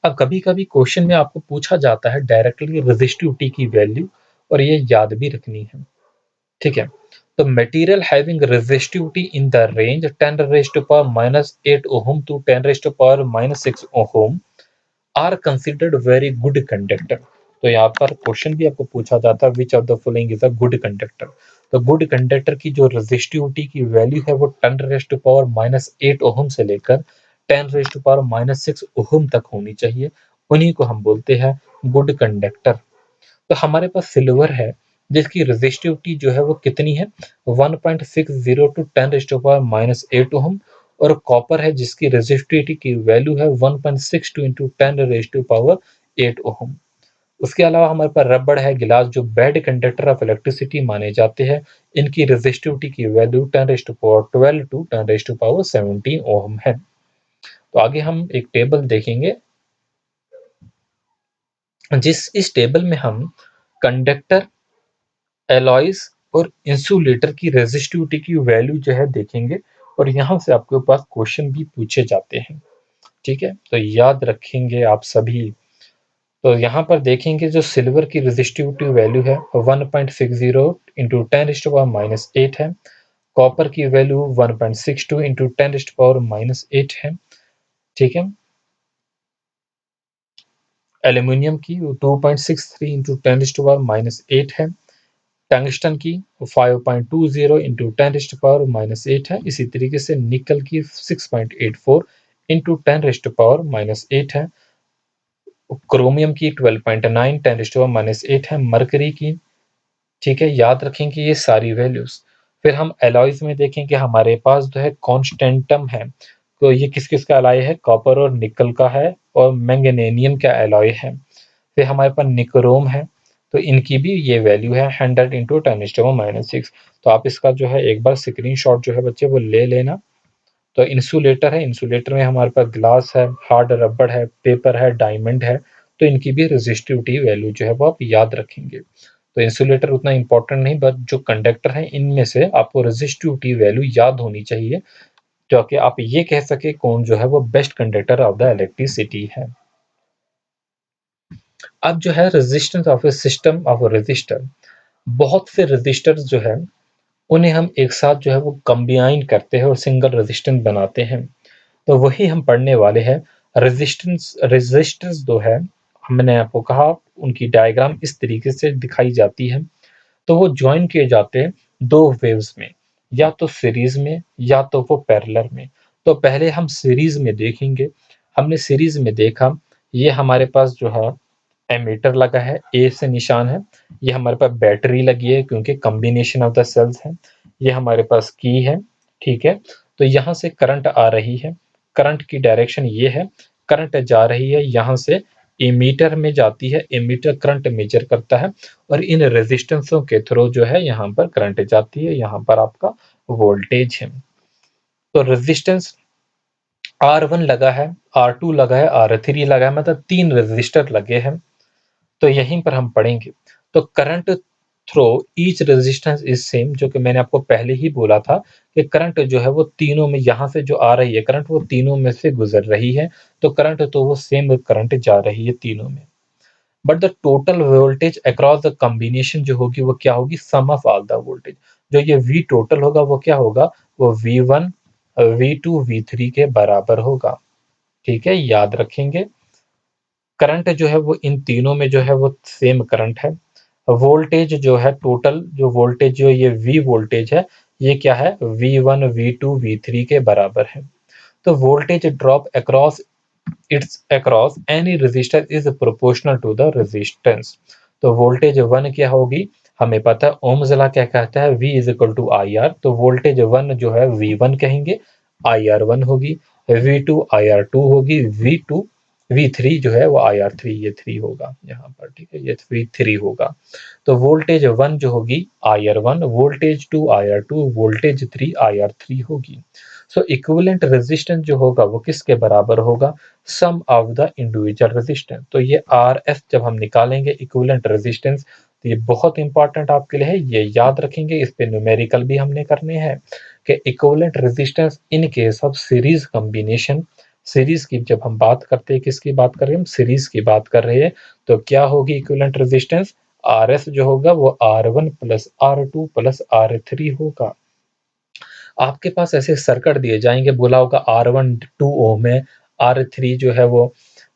अब कभी कभी क्वेश्चन में आपको पूछा जाता है डायरेक्टली रेजिस्टिविटी की वैल्यू, और ये याद भी रखनी है। ठीक है, तो material having resistivity in the range 10 raised to power -8 ohm to 10 raised to power -6 ohm are considered very good conductor. तो यहाँ पर क्वेश्चन भी आपको पूछा जाता है which of the following is a good conductor. तो गुड कंडक्टर की जो रेजिस्टिविटी की वैल्यू है वो 10 रेज़ टू पावर -8 ओहम से लेकर 10 रेज़ टू पावर -6 ओहम तक होनी चाहिए, उन्हीं को हम बोलते हैं गुड कंडक्टर। तो हमारे पास सिल्वर है जिसकी रेजिस्टिविटी जो है वो कितनी है? 1.60 to 10 raise to power -8 ohm, और कॉपर है जिसकी रेजिस्टिविटी की वैल्यू है 1.62 इंटू 10⁻⁸ ओहम। उसके अलावा हमारे पास रबड़ है, गिलास, जो बैड कंडक्टर ऑफ इलेक्ट्रिसिटी माने जाते हैं। इनकी रेजिस्टिविटी की वैल्यू 10⁻12 टू 10⁻17 ओहम है। तो आगे हम एक टेबल देखेंगे, इस टेबल में हम कंडक्टर, एलॉयज और इंसुलेटर की रेजिस्टिविटी की वैल्यू जो है देखेंगे, और यहाँ से आपके पास क्वेश्चन भी पूछे जाते हैं। ठीक है, तो याद रखेंगे आप सभी। तो यहाँ पर देखेंगे जो सिल्वर की रेजिस्टिविटी वैल्यू है 1.60 इंटू 10⁻⁻8 है। कॉपर की वैल्यू 1.62 इंटू 10⁻⁻8 है। ठीक है, एल्यूमिनियम की 2.63 इंटू 10⁻⁻8 है। टंगस्टन की 5.20 इंटू 10⁻⁻8 है। इसी तरीके से निकल की 6.84 इंटू 10⁻⁻8 है। क्रोमियम की 12.9 10⁻�8 है। मरकरी की, ठीक है, याद रखेंगे ये सारी वैल्यूज। फिर हम एलॉयज में देखेंगे, हमारे पास जो है कॉन्स्टेंटम है, तो ये किस किस का एलॉय है, कॉपर और निकल का है, और मैंगनीनियम का एलॉय है। फिर हमारे पास निक्रोम है, तो इनकी भी ये वैल्यू है 100 इंटू 10⁻⁻6। तो आप इसका जो है एक बार स्क्रीनशॉट जो है बच्चे वो ले लेना। तो इंसुलेटर है, इंसुलेटर में हमारे पास ग्लास है, हार्ड रबड़ है, पेपर है, डायमंड है, तो इनकी भी रेजिस्टिविटी वैल्यू जो है वो आप याद रखेंगे। तो इंसुलेटर उतना इंपॉर्टेंट नहीं, बट जो कंडक्टर है इनमें से आपको रेजिस्टिविटी वैल्यू याद होनी चाहिए, ताकि आप ये कह सके कौन जो है वो best conductor of the electricity है। अब जो है resistance of a system of resistor, बहुत से रेजिस्टर्स जो है उन्हें हम एक साथ जो है वो कंबाइन करते हैं और सिंगल रेजिस्टेंस बनाते हैं। तो वही हम पढ़ने वाले हैं। रेजिस्टेंस जो है, हमने आपको कहा उनकी डायग्राम इस तरीके से दिखाई जाती है। तो वो ज्वाइन किए जाते हैं दो वेव्स में, या तो सीरीज में या तो वो पैरेलल में। तो पहले हम सीरीज में देखेंगे। हमने सीरीज में देखा, ये हमारे पास जो है एमीटर लगा है, ए से निशान है। ये हमारे पास बैटरी लगी है क्योंकि कॉम्बिनेशन ऑफ द सेल्स है। ये हमारे पास की है। ठीक है, तो यहाँ से करंट आ रही है, करंट की डायरेक्शन ये है, करंट जा रही है यहाँ से एमीटर में जाती है, एमीटर करंट मेजर करता है, और इन रेजिस्टेंसों के थ्रू जो है यहाँ पर करंट जाती है, यहाँ पर आपका वोल्टेज है। तो रेजिस्टेंस R1 लगा है, R2 लगा है, R3 लगा है, मतलब 3 रेजिस्टर लगे हैं। तो यहीं पर हम पढ़ेंगे। तो current throw each resistance is same, जो कि मैंने आपको पहले ही बोला था कि करंट जो है वो तीनों में, यहाँ से जो आ रही है करंट वो तीनों में से गुजर रही है, तो करंट तो वो सेम करंट जा रही है तीनों में। But the total voltage across the combination जो होगी वो क्या होगी, सम ऑफ ऑल द वोल्टेज। जो ये V टोटल होगा वो क्या होगा, वो V1 V2 V3 के बराबर होगा। ठीक है, याद रखेंगे। करंट जो है वो इन तीनों में जो है वो सेम करंट है। वोल्टेज जो है, टोटल जो वोल्टेज जो ये V वोल्टेज है, ये क्या है, V1 V2 V3 के बराबर है। तो voltage drop across any resistor is proportional to the resistance. तो वोल्टेज 1 क्या होगी, हमें पता है ओम्स लॉ क्या कहता है, V is equal to IR। तो वोल्टेज 1 जो है V1 कहेंगे, IR1 होगी, V2 IR2 होगी, V3 जो है वो IR3, ये 3 होगा यहाँ पर। ठीक है, ये V3 होगा। तो वोल्टेज 1 जो होगी IR1, voltage 2 IR2, voltage 3 IR3 होगी। सो इक्विवेलेंट रेजिस्टेंस जो होगा वो किसके बराबर होगा, सम ऑफ द इंडिविजुअल रेजिस्टेंस। तो ये RF जब हम निकालेंगे इक्विवेलेंट रेजिस्टेंस, तो ये बहुत इंपॉर्टेंट आपके लिए है, ये याद रखेंगे। इस पे न्यूमेरिकल भी हमने करने हैं कि equivalent resistance in case of series combination. Series की जब हम बात करते हैं, किसकी बात कर रहे हैं हम, सीरीज की बात कर रहे हैं। तो क्या होगी इक्विवेलेंट रेजिस्टेंस, RS जो होगा वो R1 plus R2 plus R3 होगा। आपके पास ऐसे सर्किट दिए जाएंगे, बोला होगा R1 2 ओम है, R3 जो है वो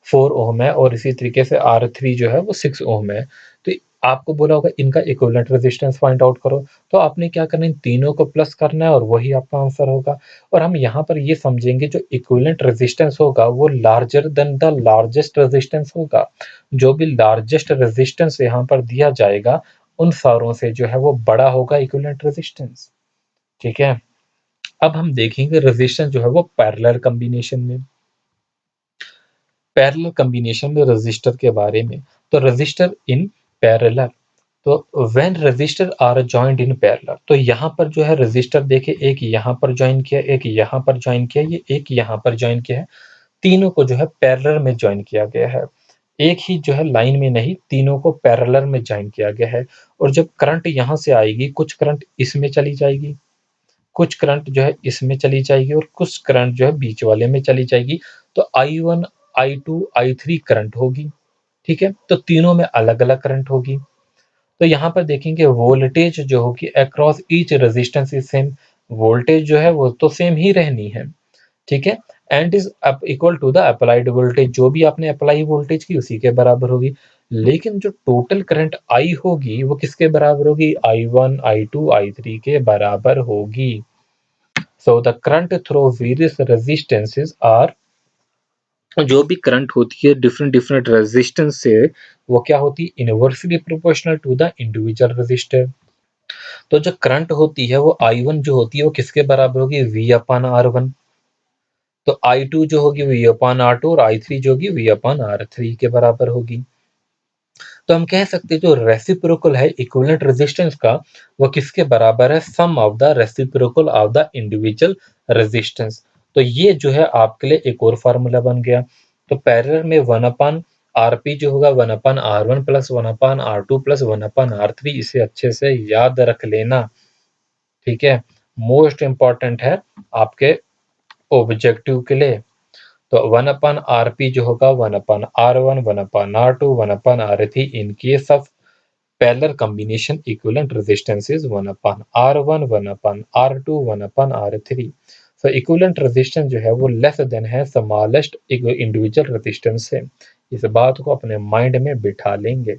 4 ओम है, और इसी तरीके से R3 जो है वो 6 ओम है। तो आपको बोला होगा इनका इक्विवेलेंट रेजिस्टेंस फाइंड आउट करो। तो आपने क्या करना है, इन तीनों को प्लस करना है और वही आपका आंसर होगा। और हम यहाँ पर ये समझेंगे जो इक्विवेलेंट रेजिस्टेंस होगा वो larger than the largest resistance होगा। जो भी लार्जेस्ट रेजिस्टेंस यहाँ पर दिया जाएगा उन सारों से जो है वो बड़ा होगा इक्विवेलेंट रेजिस्टेंस। ठीक है, अब हम देखेंगे रेजिस्टेंस जो है वो पैरेलल कॉम्बिनेशन में, पैरेलल कॉम्बिनेशन में रजिस्टर के बारे में। तो रजिस्टर इन पैरेलल, तो when resistor are joined in parallel, तो यहाँ पर जो है रजिस्टर देखिए, एक यहाँ पर ज्वाइन किया, एक यहाँ पर ज्वाइन किया, ये एक यहाँ पर ज्वाइन किया है, तीनों को जो है पैरेलल में ज्वाइन किया गया है। एक ही जो है लाइन में नहीं, तीनों को पैरेलल में ज्वाइन किया गया है। और जब करंट यहाँ से आएगी, कुछ करंट इसमें चली जाएगी, कुछ करंट जो है इसमें चली जाएगी, और कुछ करंट जो है बीच वाले में चली जाएगी। तो I1, I2, I3 करंट होगी, ठीक है। तो तीनों में अलग अलग करंट होगी। तो यहाँ पर देखेंगे वोल्टेज जो होगी across each resistance is same, voltage जो है वो तो सेम ही रहनी है, ठीक है। And is equal to the applied voltage, जो भी आपने अप्लाई वोल्टेज की उसी के बराबर होगी। लेकिन जो टोटल करंट आई होगी वो किसके बराबर होगी? I1, I2, I3 के बराबर होगी। So the current through various resistances are, जो भी करंट होती है डिफरेंट डिफरेंट रेजिस्टेंस से, वो क्या होती है? Inversely proportional to the individual resistor. तो जो करंट होती है वो I1 जो होती है वो किसके बराबर होगी? V/R1। तो I2 जो होगी V/R2, और I3 जो होगी V/R3 के बराबर होगी। तो हम कह सकते हैं जो रेसिप्रोकल है इक्विवेलेंट रेजिस्टेंस का, वो किसके बराबर है? Sum of the reciprocal of the individual resistance. तो ये जो है आपके लिए एक और फार्मूला बन गया। तो पैरेलल में 1/Rp जो होगा 1/R1 plus 1/R2 plus 1/R3, इसे अच्छे से याद रख लेना, ठीक है। मोस्ट इंपॉर्टेंट है आपके ऑब्जेक्टिव के लिए। तो 1/Rp जो होगा 1/R1, 1/R2, 1/R3 in case of parallel combination equivalent resistance is 1/R1, 1/R2, 1/R3। So equivalent resistance जो है वो लेस देन है स्मॉलेस्ट इंडिविजुअल रेजिस्टेंस से। इस बात को अपने माइंड में बिठा लेंगे।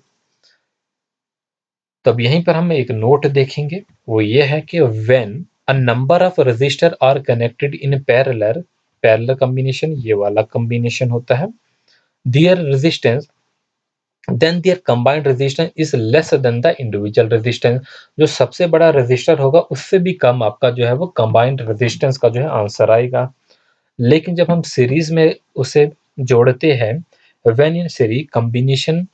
तब यहीं पर हम एक नोट देखेंगे, वो ये है कि when a number of resistor are connected in parallel, parallel combination ये वाला कॉम्बिनेशन होता है, their resistance then their combined resistance is less than the individual resistance. जो सबसे बड़ा रेजिस्टर होगा उससे भी कम आपका जो है वो कंबाइंड रेजिस्टेंस का जो है आंसर आएगा। लेकिन जब हम सीरीज में उसे जोड़ते हैं, when in series combination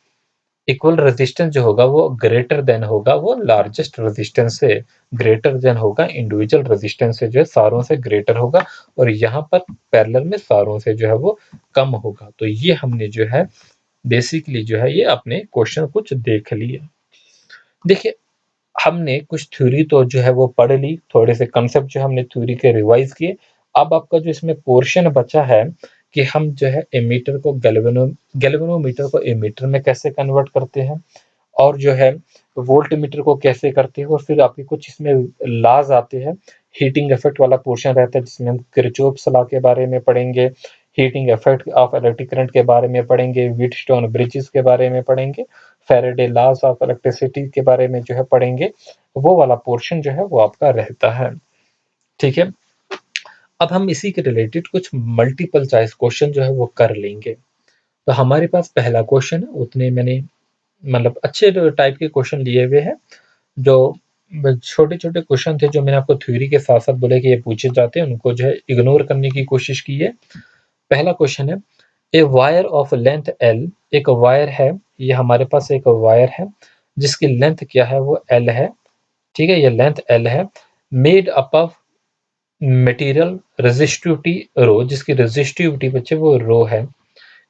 equal resistance जो होगा वो ग्रेटर देन होगा, वो लार्जेस्ट रेजिस्टेंस से ग्रेटर देन होगा, इंडिविजुअल रेजिस्टेंस से जो है सारों से ग्रेटर होगा, और यहाँ पर पैरेलल में सारों से जो है वो कम होगा। तो ये हमने जो है बेसिकली जो है ये अपने क्वेश्चन कुछ देख लिए। देखिए, हमने कुछ थ्योरी तो जो है वो पढ़ ली, थोड़े से कंसेप्ट जो हमने थ्योरी के रिवाइज किए। अब आपका जो इसमें पोर्शन बचा है कि हम जो है एमीटर को गैल्वेनोमीटर को एमीटर में कैसे कन्वर्ट करते हैं, और जो है वोल्ट मीटर को कैसे करते हैं, और फिर आपके कुछ इसमें लॉज आते हैं। हीटिंग इफेक्ट वाला पोर्शन रहता है जिसमें हम किरचॉफ्स लॉ के बारे में पढ़ेंगे, heating effect of electric current के बारे में पढ़ेंगे, व्हीटस्टोन ब्रिजेस के बारे में पढ़ेंगे, फैराडे लॉज ऑफ इलेक्ट्रिसिटी के बारे में जो है पढ़ेंगे। वो वाला पोर्शन जो है वो आपका रहता है, ठीक है। अब हम इसी के रिलेटेड कुछ मल्टीपल चॉइस क्वेश्चन जो है वो कर लेंगे। तो हमारे पास पहला क्वेश्चन है, उतने मैंने मतलब अच्छे टाइप के क्वेश्चन लिए हुए हैं, जो छोटे छोटे क्वेश्चन थे जो मैंने आपको थ्योरी के साथ साथ बोले कि ये पूछे जाते हैं, उनको जो है इग्नोर करने की कोशिश की है। पहला क्वेश्चन है, a wire of length L, एक वायर है, ये हमारे पास एक वायर है जिसकी लेंथ क्या है? वो एल है, ठीक है, ये लेंथ एल है, made up of material resistivity rho, जिसकी रेजिस्टिविटी बच्चे वो रो है,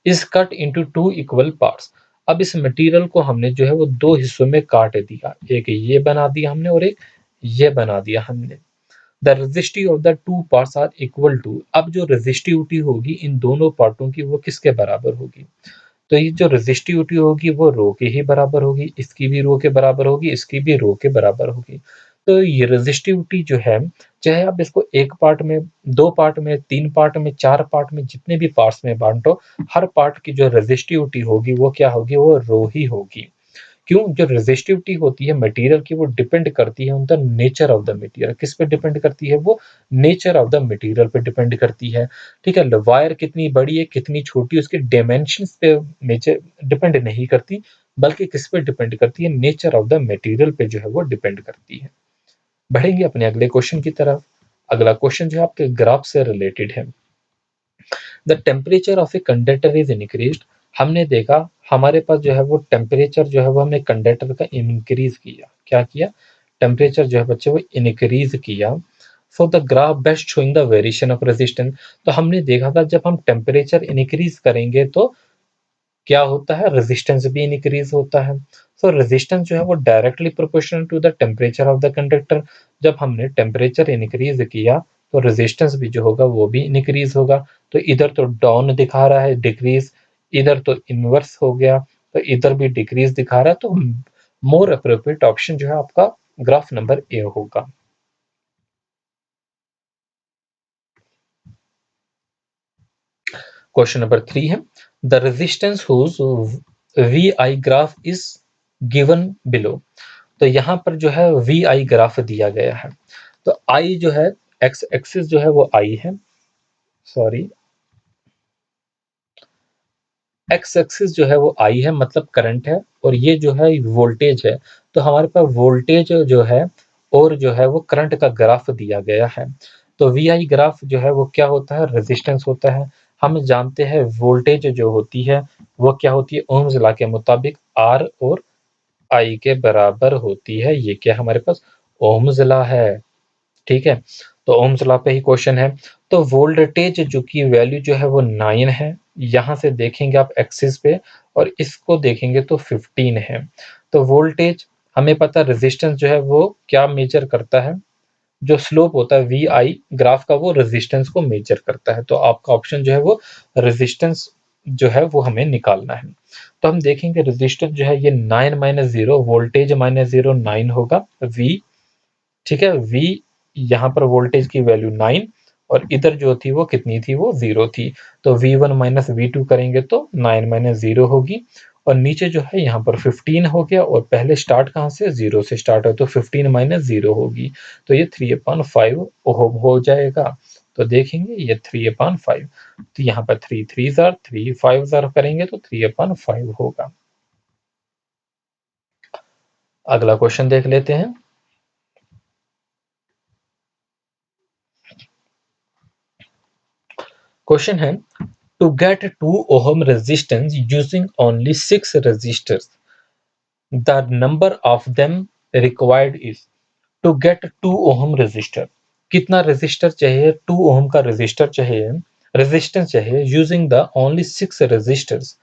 is cut into two equal parts. अब इस मटेरियल को हमने जो है वो दो हिस्सों में काट दिया, एक ये बना दिया हमने और एक ये बना दिया हमने। The resistive of the two parts are equal to, अब जो रेजिस्टिविटी होगी इन दोनों पार्टों की वो किसके बराबर होगी? तो ये जो रेजिस्टिविटी होगी वो रो के ही बराबर होगी, इसकी भी रो के बराबर होगी, इसकी भी रो के बराबर होगी। तो ये रेजिस्टिविटी जो है, चाहे आप इसको एक पार्ट में, दो पार्ट में, तीन पार्ट में, चार पार्ट में, जितने भी पार्ट्स में बांटो, हर पार्ट की जो रेजिस्टिविटी होगी वो क्या होगी? वो रो ही होगी। क्यों? जो रेजिस्टिविटी होती है मटेरियल की वो डिपेंड करती है on the nature of the material. किस पे डिपेंड करती है? वो नेचर ऑफ द मटेरियल पे डिपेंड करती है, ठीक है। वायर कितनी बड़ी है कितनी छोटी, उसके डायमेंशंस पे नेचर डिपेंड नहीं करती, बल्कि किस पे डिपेंड करती है? नेचर ऑफ द मटेरियल पे जो है वो डिपेंड करती है। बढ़ेंगे अपने अगले क्वेश्चन की तरफ। अगला क्वेश्चन जो है आपके ग्राफ से रिलेटेड है। The temperature of a conductor is increased. हमने देखा हमारे पास जो है वो टेम्परेचर जो है वो हमने कंडक्टर का इंक्रीज किया। क्या किया? टेम्परेचर जो है बच्चे वो इंक्रीज किया। For the graph best showing the variation of resistance. तो हमने देखा था जब हम टेम्परेचर इंक्रीज करेंगे तो क्या होता है? रेजिस्टेंस भी इंक्रीज होता है। सो रेजिस्टेंस जो है वो directly proportional to the temperature of the conductor. जब हमने टेम्परेचर इंक्रीज किया तो रेजिस्टेंस भी जो होगा वो भी इंक्रीज होगा। तो इधर तो डाउन दिखा रहा है डिक्रीज, इधर तो इनवर्स हो गया, तो इधर भी डिक्रीज दिखा रहा है। तो मोर अप्रोप्रिएट ऑप्शन जो है आपका ग्राफ नंबर ए होगा। क्वेश्चन नंबर 3 है the resistance whose V I graph is given below. तो यहाँ पर जो है वी आई ग्राफ दिया गया है। तो आई जो है एक्स एक्सिस जो है वो आई है, सॉरी एक्स एक्सिस जो है वो आई है मतलब करंट है, और ये जो है वोल्टेज है। तो हमारे पास वोल्टेज जो है और जो है वो करंट का ग्राफ दिया गया है। तो वी आई ग्राफ जो है वो क्या होता है? रेजिस्टेंस होता है। हम जानते हैं वोल्टेज जो होती है वो क्या होती है? ओम्स लॉ के मुताबिक आर और आई के बराबर होती है। ये क्या हमारे पास? ओम्स लॉ है। ठीक है, तो ओम्स लॉ पे ही क्वेश्चन है। तो वोल्टेज जो की वैल्यू जो है वो 9 है, यहाँ से देखेंगे आप एक्सिस पे, और इसको देखेंगे तो 15 है। तो वोल्टेज हमें पता, रेजिस्टेंस जो है वो क्या मेजर करता है? जो स्लोप होता है वी आई ग्राफ का वो रेजिस्टेंस को मेजर करता है। तो आपका ऑप्शन जो है वो रेजिस्टेंस जो है वो हमें निकालना है। तो हम देखेंगे रेजिस्टेंस जो है ये 9 माइनस 0, वोल्टेज माइनस 0 9 होगा वी। ठीक है, V यहाँ पर वोल्टेज की वैल्यू 9 और इधर जो थी वो कितनी थी? वो 0 थी। तो V1 माइनस V2 करेंगे तो 9 माइनस 0 होगी, और नीचे जो है यहाँ पर 15 हो गया, और पहले स्टार्ट कहाँ से? 0 से स्टार्ट है, तो 15 माइनस 0 होगी, तो ये 3/5 ओम हो जाएगा। तो देखेंगे ये 3/5, तो यहाँ पर 3 3 जार 3 5 जार करेंगे तो 3/5 होगा। अगला क्वेश्चन देख लेते हैं। क्वेश्चन है to get 2 ohm resistance using only 6 resistors, the number of them required is। to get 2 ohm resistor, कितना रेजिस्टर चाहिए? 2 ओम का रेजिस्टर चाहिए, रेजिस्टेंस चाहिए, using the only 6 resistors,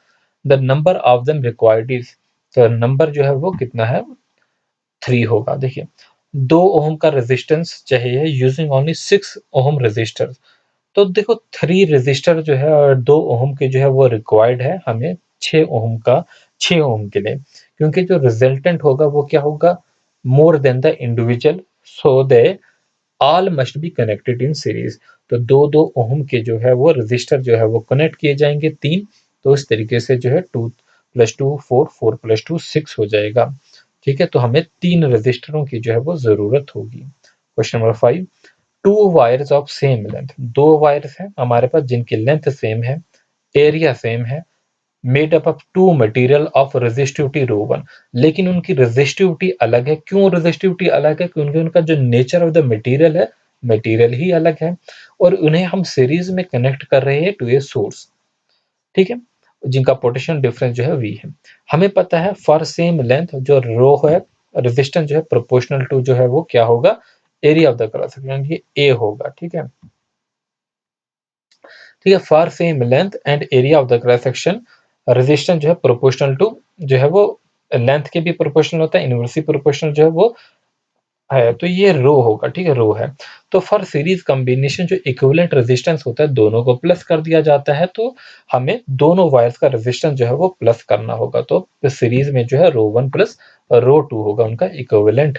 the number of them required is. तो number जो है वो कितना है? 3 होगा। देखिए 2 ओम का रेजिस्टेंस चाहिए यूजिंग ओनली 6 ओम रेजिस्टर। तो देखो 3 रेजिस्टर जो है और 2 ओम के जो है वो रिक्वायर्ड है हमें 6 ओम का, 6 ओम के लिए, क्योंकि जो रिजल्टेंट होगा वो क्या होगा? More than the individual, so they all must be connected in series. तो 2 ओम के जो है वो रेजिस्टर जो है वो कनेक्ट किए जाएंगे 3। तो इस तरीके से जो है 2 + 2 4, 4 + 2 6 हो जाएगा। ठीक है, तो हमें 3 रेजिस्टरों की जो है वो जरूरत होगी। Question number 5 two wires of same length, 2 wires हैं हमारे पास जिनकी लेंथ सेम है, एरिया सेम है, made up of 2 material of resistivity rho 1, लेकिन उनकी रेजिस्टिविटी अलग है। क्यों रेजिस्टिविटी अलग है? क्योंकि उनका जो नेचर ऑफ द मटेरियल है, मटेरियल ही अलग है, और उन्हें हम सीरीज में कनेक्ट कर रहे हैं टू ए सोर्स। ठीक है, जिनका पोटेंशियल डिफरेंस जो है V है। हमें पता है फॉर सेम लेंथ जो रो है, रेजिस्टेंस जो है प्रोपोर्शनल टू जो है वो क्या होगा? Area of the cross section, ये A होगा। ठीक है, ठीक है, for same length and area of the cross section, resistance जो है प्रोपोर्शनल टू जो है वो लेंथ के भी प्रोपोर्शनल होता है, इनवर्सली प्रोपोर्शनल जो है वो है। तो ये रो होगा। ठीक है, रो है। तो फॉर सीरीज कॉम्बिनेशन जो इक्विवेलेंट रेजिस्टेंस होता है दोनों को प्लस कर दिया जाता है, तो हमें दोनों वायर्स का रेजिस्टेंस जो है वो प्लस करना होगा। तो सीरीज में जो है रो 1 प्लस रो 2 होगा उनका इक्विवेलेंट।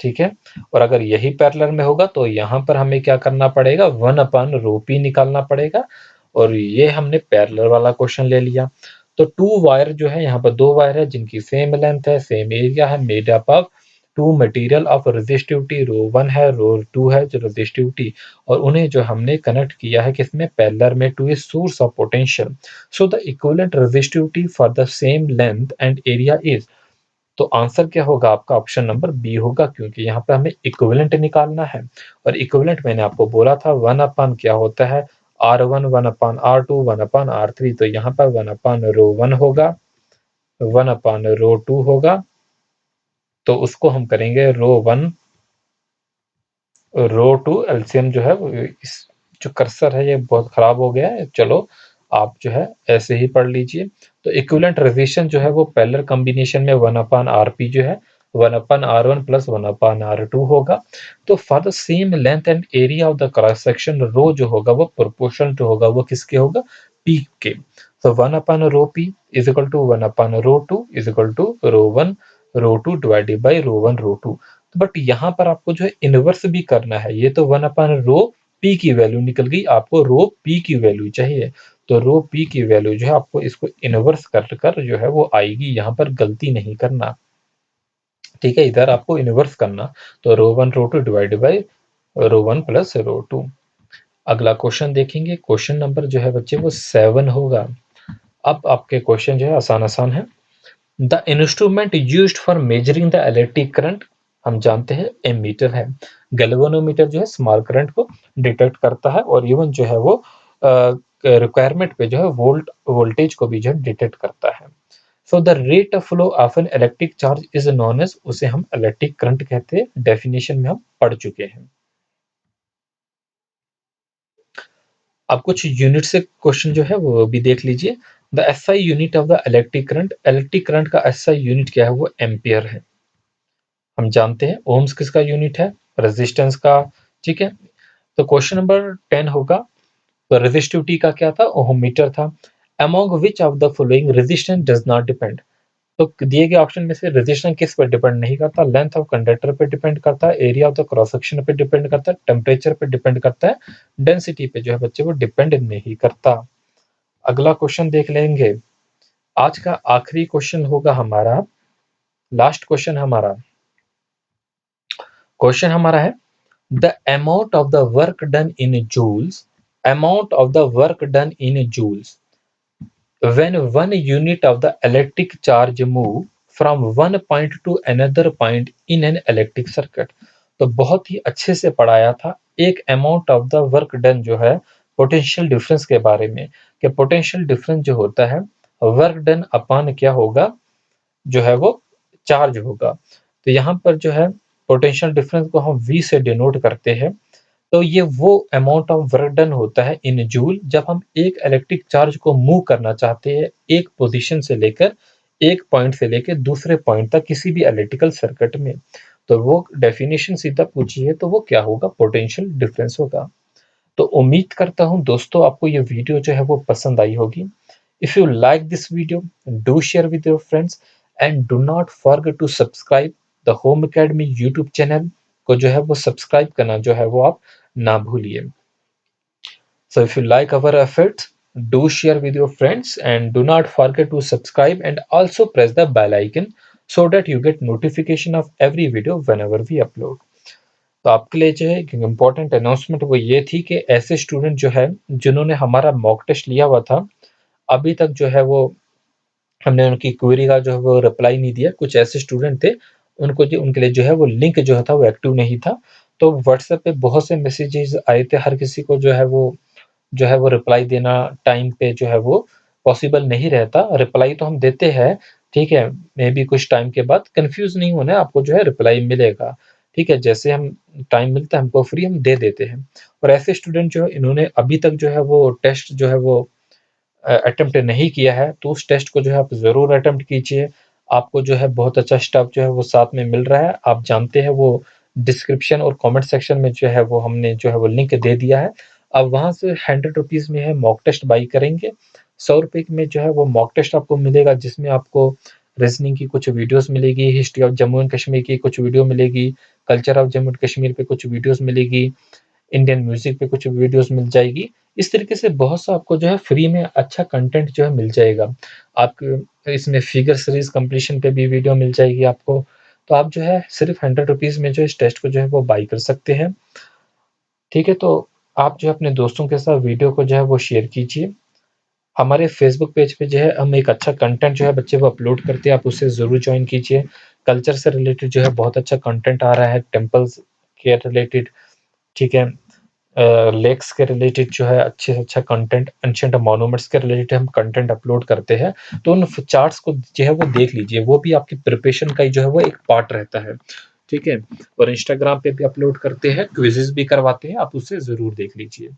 ठीक है, और अगर यही पैरेलल में होगा तो यहाँ पर हमें क्या करना पड़ेगा? 1/ρp निकालना पड़ेगा, और ये हमने पैरेलल वाला क्वेश्चन ले लिया। तो 2 वायर जो है, यहाँ पर 2 वायर है जिनकी सेम लेंथ है, सेम एरिया है, made up of 2 material of resistivity rho 1 है, रो 2 है जो रेजिस्टिविटी, और उन्हें जो हमने कनेक्ट किया है किसमें? पैरेलल में, to a source of potential. So the equivalent resistivity for the same length and area is, तो आंसर क्या होगा आपका? ऑप्शन नंबर बी होगा, क्योंकि यहाँ पे हमें इक्विवेलेंट निकालना है। और इक्विवेलेंट मैंने आपको बोला था 1 अपान क्या होता है? R1, 1 अपान R2, 1 अपान R3। तो यहाँ पर 1 अपान रो 1 होगा, 1 अपान रो 2 होगा। तो उसको हम करेंगे रो 1 रो 2 एलसीएम जो है इस जो कर्सर है ये बहुत खराब हो गया है। चलो आप जो है ऐसे ही पढ़ लीजिए। तो इक्विवेलेंट रेजिस्टेंस जो है वो पैरेलल कॉम्बिनेशन में 1 अपान आरपी जो है 1 अपान R1 प्लस 1 अपान R2 होगा। तो for the same length and area of the cross section, rho जो होगा वो प्रोपोर्शनल टू होगा वो किसके होगा? P K. तो 1 upon rho P is equal to 1 upon rho 2 is equal to rho 1 rho 2 divided by rho 1 rho 2। But यहाँ पर आपको जो है इनवर्स भी करना है। ये तो 1 अपान रो पी की वैल्यू निकल गई, आपको रो पी की वैल्यू चाहिए। तो रो पी की वैल्यू जो है आपको इसको इनवर्स कर कर जो है वो आएगी। यहाँ पर गलती नहीं करना, ठीक है, इधर आपको इनवर्स करना। तो रो 1 rho 2 divided by rho 1 plus रो 2। अगला क्वेश्चन देखेंगे। क्वेश्चन नंबर जो है बच्चे वो 7 होगा। अब आपके क्वेश्चन जो है आसान आसान है। The instrument used for measuring the electric current, हम जानते हैं एमीटर है। गैल्वेनोमीटर जो है स्मॉल करंट को डिटेक्ट करता है, और इवन जो है वो रिक्वायरमेंट पे जो है वोल्टेज को भी जो है डिटेक्ट करता है। So the rate of flow of an electric charge is known as, उसे हम इलेक्ट्रिक करंट कहते हैं। डेफिनेशन में हम पढ़ चुके हैं। अब कुछ यूनिट से क्वेश्चन जो है वो भी देख लीजिए। The SI unit of the electric current का एसआई यूनिट क्या है? वो एम्पियर है। हम जानते हैं ओम्स किसका यूनिट है? रेजिस्टेंस का। ठीक है, तो क्वेश्चन नंबर 10 होगा। तो रेजिस्टिविटी का क्या था? ओम मीटर था। Among which of the following resistance does not depend, तो दिए गए ऑप्शन में से रेजिस्टेंस किस पर डिपेंड नहीं करता? लेंथ ऑफ कंडक्टर पे डिपेंड करता है, area of the cross section पे डिपेंड करता है, टेम्परेचर पे डिपेंड करता है, डेंसिटी पे जो है बच्चे वो डिपेंड नहीं करता। अगला क्वेश्चन देख लेंगे। आज का आखिरी क्वेश्चन होगा हमारा, लास्ट क्वेश्चन हमारा। क्वेश्चन हमारा है the amount of the work done in joules, amount of the work done in joules when one unit of the electric charge move from one point to another point in an electric circuit। तो बहुत ही अच्छे से पढ़ाया था। एक amount of the work done जो है potential difference के बारे में, कि पोटेंशियल डिफरेंस जो होता है वर्क डन अपान क्या होगा? जो है वो चार्ज होगा। तो यहाँ पर जो है पोटेंशियल डिफरेंस को हम V से डिनोट करते हैं। तो ये वो अमाउंट ऑफ वर्क डन होता है इन जूल, जब हम एक इलेक्ट्रिक चार्ज को मूव करना चाहते हैं एक पोजीशन से लेकर, एक पॉइंट से लेकर दूसरे पॉइंट तक किसी भी इलेक्ट्रिकल सर्किट में। तो वो डेफिनेशन सीधा पूछी है तो वो क्या होगा? पोटेंशियल डिफरेंस होगा। तो उम्मीद करता हूँ दोस्तों आपको ये वीडियो जो है वो पसंद आई होगी। If you like this video, do share with your friends and do not forget to subscribe the Home Academy YouTube channel को जो है वो सब्सक्राइब करना जो है वो आप ना भूलिए। So if you like our efforts, do share with your friends and do not forget to subscribe and also press the bell icon so that you get notification of every video whenever we upload। तो आपके लिए जो है एक important announcement वो ये थी कि ऐसे स्टूडेंट जो है जिन्होंने हमारा मॉक टेस्ट लिया हुआ था, अभी तक जो है वो हमने उनकी क्वेरी का जो है वो रिप्लाई नहीं दिया। कुछ ऐसे स्टूडेंट थे उनको जो उनके लिए जो है वो लिंक जो था वो एक्टिव नहीं था। तो व्हाट्सएप पे बहुत से मैसेजेस आए थे, हर किसी को जो है वो रिप्लाई देना टाइम पे जो है वो पॉसिबल नहीं रहता। रिप्लाई तो हम देते हैं, ठीक है, मे बी कुछ टाइम के बाद। कंफ्यूज नहीं होना है, आपको जो है रिप्लाई मिलेगा, ठीक है। जैसे हम टाइम मिलता है हमको फ्री हम दे देते हैं। और ऐसे स्टूडेंट जो है इन्होंने अभी तक जो है वो टेस्ट जो है वो अटेम्प्ट नहीं किया है, तो उस टेस्ट को जो है आप ज़रूर अटेम्प्ट कीजिए। आपको जो है बहुत अच्छा स्टफ जो है वो साथ में मिल रहा है। आप जानते हैं वो डिस्क्रिप्शन और कमेंट सेक्शन में जो है वो हमने जो है वो लिंक दे दिया है। आप वहाँ से 100 रुपीज़ में है मॉक टेस्ट बाई करेंगे, 100 रुपये में जो है वो मॉक टेस्ट आपको मिलेगा, जिसमें आपको रीजनिंग की कुछ वीडियोस मिलेगी, history of Jammu and Kashmir की कुछ वीडियो मिलेगी, culture of Jammu and Kashmir पे कुछ वीडियोस मिलेगी, इंडियन म्यूजिक पे कुछ वीडियोस मिल जाएगी। इस तरीके से बहुत सा आपको जो है फ्री में अच्छा कंटेंट जो है मिल जाएगा। आपको इसमें फिगर सीरीज कंप्लीशन पे भी वीडियो मिल जाएगी आपको। तो आप जो है सिर्फ 100 रुपीज़ में जो इस टेस्ट को जो है वो बाई कर सकते हैं, ठीक है। तो आप जो है अपने दोस्तों के साथ वीडियो को जो है वो शेयर कीजिए। हमारे फेसबुक पेज पे जो है हम एक अच्छा कंटेंट जो है बच्चे वो अपलोड करते हैं, आप उसे ज़रूर जॉइन कीजिए। कल्चर से रिलेटेड जो है बहुत अच्छा कंटेंट आ रहा है, टेम्पल्स के रिलेटेड, ठीक है? लेक्स के रिलेटेड जो है अच्छे से अच्छा कंटेंट, एंशिएंट मॉन्यूमेंट्स के रिलेटेड हम कंटेंट अपलोड करते हैं। तो उन चार्ट्स को जो है वो देख लीजिए, वो भी आपकी प्रिपरेशन का ही जो है वो एक पार्ट रहता है, ठीक है? और इंस्टाग्राम पे भी अपलोड करते हैं, क्विज़ेज़ भी करवाते हैं, आप उसे ज़रूर देख लीजिए।